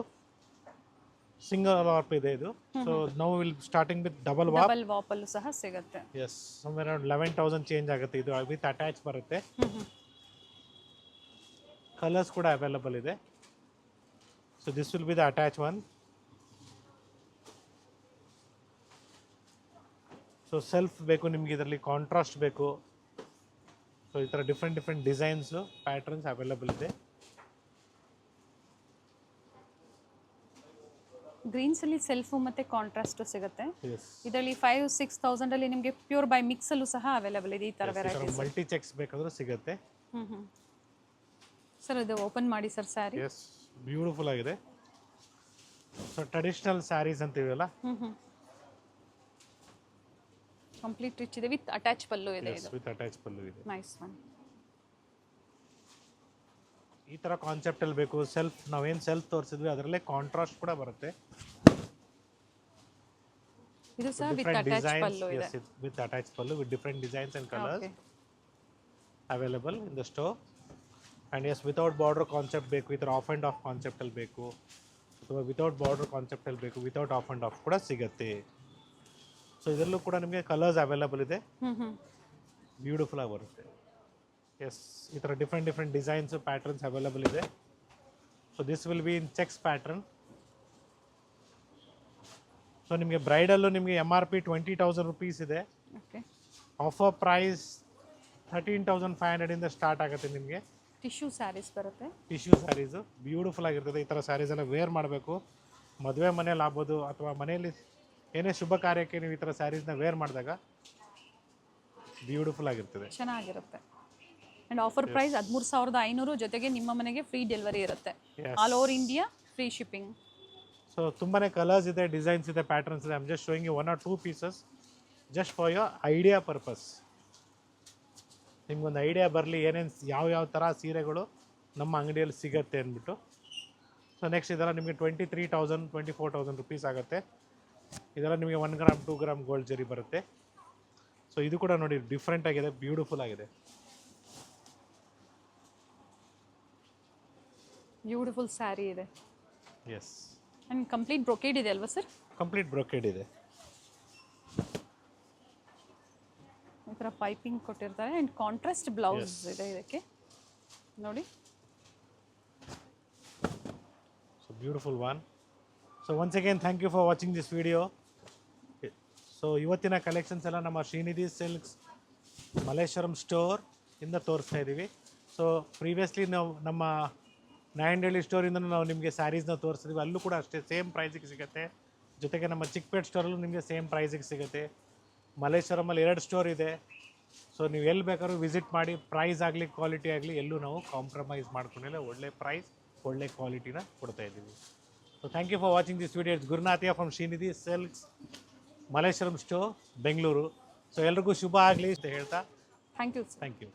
A: ಸಿಂಗಲ್ ವಾರ್ಪ್ ಇದೆ ಇದು. ಸೊ ನಾವು will starting with double warp.
B: Double warp ಅಲ್ಲೂ ಸಹ ಸಿಗುತ್ತೆ.
A: ಎಸ್, somewhere around 11,000 ಚೇಂಜ್ ಆಗುತ್ತೆ. ಇದು ವಿತ್ ಅಟ್ಯಾಚ್ ಬರುತ್ತೆ. ಕಲರ್ಸ್ ಕೂಡ ಅವೈಲಬಲ್ ಇದೆ. So this will B the attach one. So self ಬೇಕು ನಿಮಗೆ, ಇದರಲ್ಲಿ ಕಾಂಟ್ರಾಸ್ಟ್ ಬೇಕು. ಸೊ ಈ ಥರ ಡಿಫ್ರೆಂಟ್ ಡಿಸೈನ್ಸು ಪ್ಯಾಟರ್ನ್ಸ್ ಅವೈಲಬಲ್ ಇದೆ.
B: ಗ್ರೀನ್ಸ್ ಅಲ್ಲಿ ಸೆಲ್ಫು ಮತ್ತೆ ಕಾಂಟ್ರಾಸ್ಟ್ ಸಿಗುತ್ತೆ.
A: ಎಸ್,
B: ಇದರಲ್ಲಿ 5,000-6,000 ಅಲ್ಲಿ ನಿಮಗೆ ಪ್ಯೂರ್ ಬೈ ಮಿಕ್ಸ್ ಅಲ್ಲೂ ಸಹ ಅವೈಲಬಲ್ ಇದೆ ಈ ತರ ವೆರೈಟೀಸ್.
A: ಮಲ್ಟಿ ಚೆಕ್ಸ್ ಬೇಕಾದ್ರೂ ಸಿಗುತ್ತೆ.
B: ಸರ್ ಇದು ಓಪನ್ ಮಾಡಿ ಸರ್ ಸ್ಯಾರಿ.
A: ಎಸ್, ಬ್ಯೂಟಿಫುಲ್ ಆಗಿದೆ. ಸೊ ಟ್ರೆಡಿಷನಲ್ ಸ್ಯಾರೀಸ್ ಅಂತೀವಲ್ಲ,
B: ಕಂಪ್ಲೀಟ್ ರಿಚ್ ಇದೆ ವಿತ್ ಅಟ್ಯಾಚ್ ಪಲ್ಲು ಇದೆ. ಇದು
A: ವಿತ್ ಅಟ್ಯಾಚ್ ಪಲ್ಲು ಇದೆ.
B: Nice one.
A: ಈ ಥರ ಕಾನ್ಸೆಪ್ಟ್ ಅಲ್ಲಿ ಬೇಕು. ಸೆಲ್ಫ್ ನಾವೇನು ಸೆಲ್ಫ್ ತೋರಿಸಿದ್ವಿ ಅದರಲ್ಲೇ ಕಾಂಟ್ರಾಸ್ಟ್ ಕೂಡ ಬರುತ್ತೆ.
B: ಇದು ಸಹ ವಿತ್ ಅಟ್ಯಾಚ್ ಪಲ್ಲು ಇದೆ.
A: Yes, with attached pallu with different designs and colors available in the store. And yes, without border concept ಬೇಕು, ಈ ಥರ ಆಫ್ ಆ್ಯಂಡ್ ಆಫ್ ಕಾನ್ಸೆಪ್ಟ್ ಅಲ್ಲಿ ಬೇಕು, ಅಥವಾ ವಿತೌಟ್ ಬಾರ್ಡರ್ ಕಾನ್ಸೆಪ್ಟ್ ಅಲ್ಲಿ ಬೇಕು, ವಿತೌಟ್ ಆಫ್ ಆ್ಯಂಡ್ ಆಫ್ ಕೂಡ ಸಿಗುತ್ತೆ. ಸೊ ಇದರಲ್ಲೂ ಕೂಡ ನಿಮಗೆ ಕಲರ್ಸ್ ಅವೈಲಬಲ್ ಇದೆ. ಬ್ಯೂಟಿಫುಲ್ ಆಗಿ ಬರುತ್ತೆ. ಎಸ್, ಈ ಥರ ಡಿಫ್ರೆಂಟ್ ಡಿಸೈನ್ಸ್ ಪ್ಯಾಟರ್ನ್ಸ್ ಅವೈಲಬಲ್ ಇದೆ. So this will B in cheques pattern. So ನಿಮಗೆ ಬ್ರೈಡಲ್ಲು ನಿಮಗೆ MRP 20,000 ರುಪೀಸ್ ಇದೆ. ಆಫರ್ ಪ್ರೈಸ್ 13,500 ಇಂದ ಸ್ಟಾರ್ಟ್ ಆಗುತ್ತೆ. ನಿಮಗೆ
B: ಟಿಶ್ಯೂ ಸ್ಯಾರೀಸ್ ಬರುತ್ತೆ.
A: ಟಿಶ್ಯೂ ಸ್ಯಾರೀಸು ಬ್ಯೂಟಿಫುಲ್ ಆಗಿರ್ತದೆ. ಈ ಥರ ಸ್ಯಾರೀಸ್ ಎಲ್ಲ ವೇರ್ ಮಾಡಬೇಕು, ಮದುವೆ ಮನೇಲಿ ಆಗ್ಬೋದು ಅಥವಾ ಮನೆಯಲ್ಲಿ ಏನೇ ಶುಭ ಕಾರ್ಯಕ್ಕೆ ನೀವು ಈ ಥರ ಸ್ಯಾರೀಸ್ನ ವೇರ್ ಮಾಡಿದಾಗ ಬ್ಯೂಟಿಫುಲ್ ಆಗಿರ್ತದೆ,
B: ಚೆನ್ನಾಗಿರುತ್ತೆ. ಆ್ಯಂಡ್ ಆಫರ್ ಪ್ರೈಸ್ 13,500, ಜೊತೆಗೆ ನಿಮ್ಮ ಮನೆಗೆ ಫ್ರೀ ಡೆಲಿವರಿ ಇರುತ್ತೆ. All over India free shipping.
A: So ತುಂಬಾ ಕಲರ್ಸ್ ಇದೆ, ಡಿಸೈನ್ಸ್ ಇದೆ, ಪ್ಯಾಟರ್ನ್ಸ್ ಇದೆ. I am just showing you 1 or 2 pieces just for your idea purpose. ನಿಮ್ಗೊಂದು ಐಡಿಯಾ ಬರಲಿ ಏನೇನು ಯಾವ ಥರ ಸೀರೆಗಳು ನಮ್ಮ ಅಂಗಡಿಯಲ್ಲಿ ಸಿಗುತ್ತೆ ಅಂದ್ಬಿಟ್ಟು. ಸೊ ನೆಕ್ಸ್ಟ್ ಇದೆಲ್ಲ ನಿಮಗೆ 23,000 24,000 ರುಪೀಸ್ ಆಗುತ್ತೆ. ಇದೆಲ್ಲ ನಿಮಗೆ 1 ಗ್ರಾಮ್ 2 ಗ್ರಾಮ್ ಗೋಲ್ಡ್ ಜರಿ ಬರುತ್ತೆ. ಸೊ ಇದು ಕೂಡ ನೋಡಿ ಡಿಫ್ರೆಂಟ್ ಆಗಿದೆ, ಬ್ಯೂಟಿಫುಲ್ ಆಗಿದೆ.
B: ಬ್ಯೂಟಿಫುಲ್ ಸ್ಯಾರಿ ಇದೆ.
A: ಎಸ್,
B: ಆ್ಯಂಡ್ ಕಂಪ್ಲೀಟ್ ಬ್ರೊಕೇಡ್ ಇದೆ ಅಲ್ವಾ ಸರ್?
A: ಕಂಪ್ಲೀಟ್ ಬ್ರೊಕೇಡ್ ಇದೆ.
B: ಈ ಥರ ಪೈಪಿಂಗ್ ಕೊಟ್ಟಿರ್ತಾರೆ. ಆ್ಯಂಡ್ ಕಾಂಟ್ರಾಸ್ಟ್ ಬ್ಲೌಸ್ ಇದೆ ಇದಕ್ಕೆ ನೋಡಿ.
A: So beautiful one. So once again thank you for watching this video. So ಇವತ್ತಿನ ಕಲೆಕ್ಷನ್ಸ್ ಎಲ್ಲ ನಮ್ಮ ಶ್ರೀನಿಧಿ ಸಿಲ್ಕ್ಸ್ ಮಲ್ಲೇಶ್ವರಂ ಸ್ಟೋರ್ ಇಂದ ತೋರಿಸ್ತಾ ಇದ್ದೀವಿ. ಸೊ ಪ್ರೀವಿಯಸ್ಲಿ ನಾವು ನಮ್ಮ ನಾಯಂಡಹಳ್ಳಿ ಸ್ಟೋರಿಂದ ನಾವು ನಿಮಗೆ ಸ್ಯಾರೀಸ್ನ ತೋರಿಸ್ತೀವಿ, ಅಲ್ಲೂ ಕೂಡ ಅಷ್ಟೇ ಸೇಮ್ ಪ್ರೈಸಿಗೆ ಸಿಗುತ್ತೆ. ಜೊತೆಗೆ ನಮ್ಮ ಚಿಕ್ಕಪೇಟ್ ಸ್ಟೋರಲ್ಲೂ ನಿಮಗೆ ಸೇಮ್ ಪ್ರೈಸಿಗೆ ಸಿಗುತ್ತೆ. ಮಲ್ಲೇಶ್ವರಮಲ್ಲಿ 2 ಸ್ಟೋರ್ ಇದೆ. ಸೊ ನೀವು ಎಲ್ಲಿ ಬೇಕಾದ್ರೂ ವಿಸಿಟ್ ಮಾಡಿ. ಪ್ರೈಸ್ ಆಗಲಿ ಕ್ವಾಲಿಟಿ ಆಗಲಿ ಎಲ್ಲೂ ನಾವು ಕಾಂಪ್ರಮೈಸ್ ಮಾಡ್ಕೊಂಡಿಲ್ಲ. ಒಳ್ಳೆ ಪ್ರೈಸ್ ಒಳ್ಳೆ ಕ್ವಾಲಿಟಿನ ಕೊಡ್ತಾ ಇದ್ದೀವಿ. So thank you for watching this video. It's Gurunathiya from Srinidhi silks, Malleshwaram store, Bengaluru. So ಎಲ್ರಿಗೂ ಶುಭ ಆಗಲಿ ಅಂತ ಹೇಳ್ತಾ
B: ಥ್ಯಾಂಕ್ ಯು.
A: Thank you.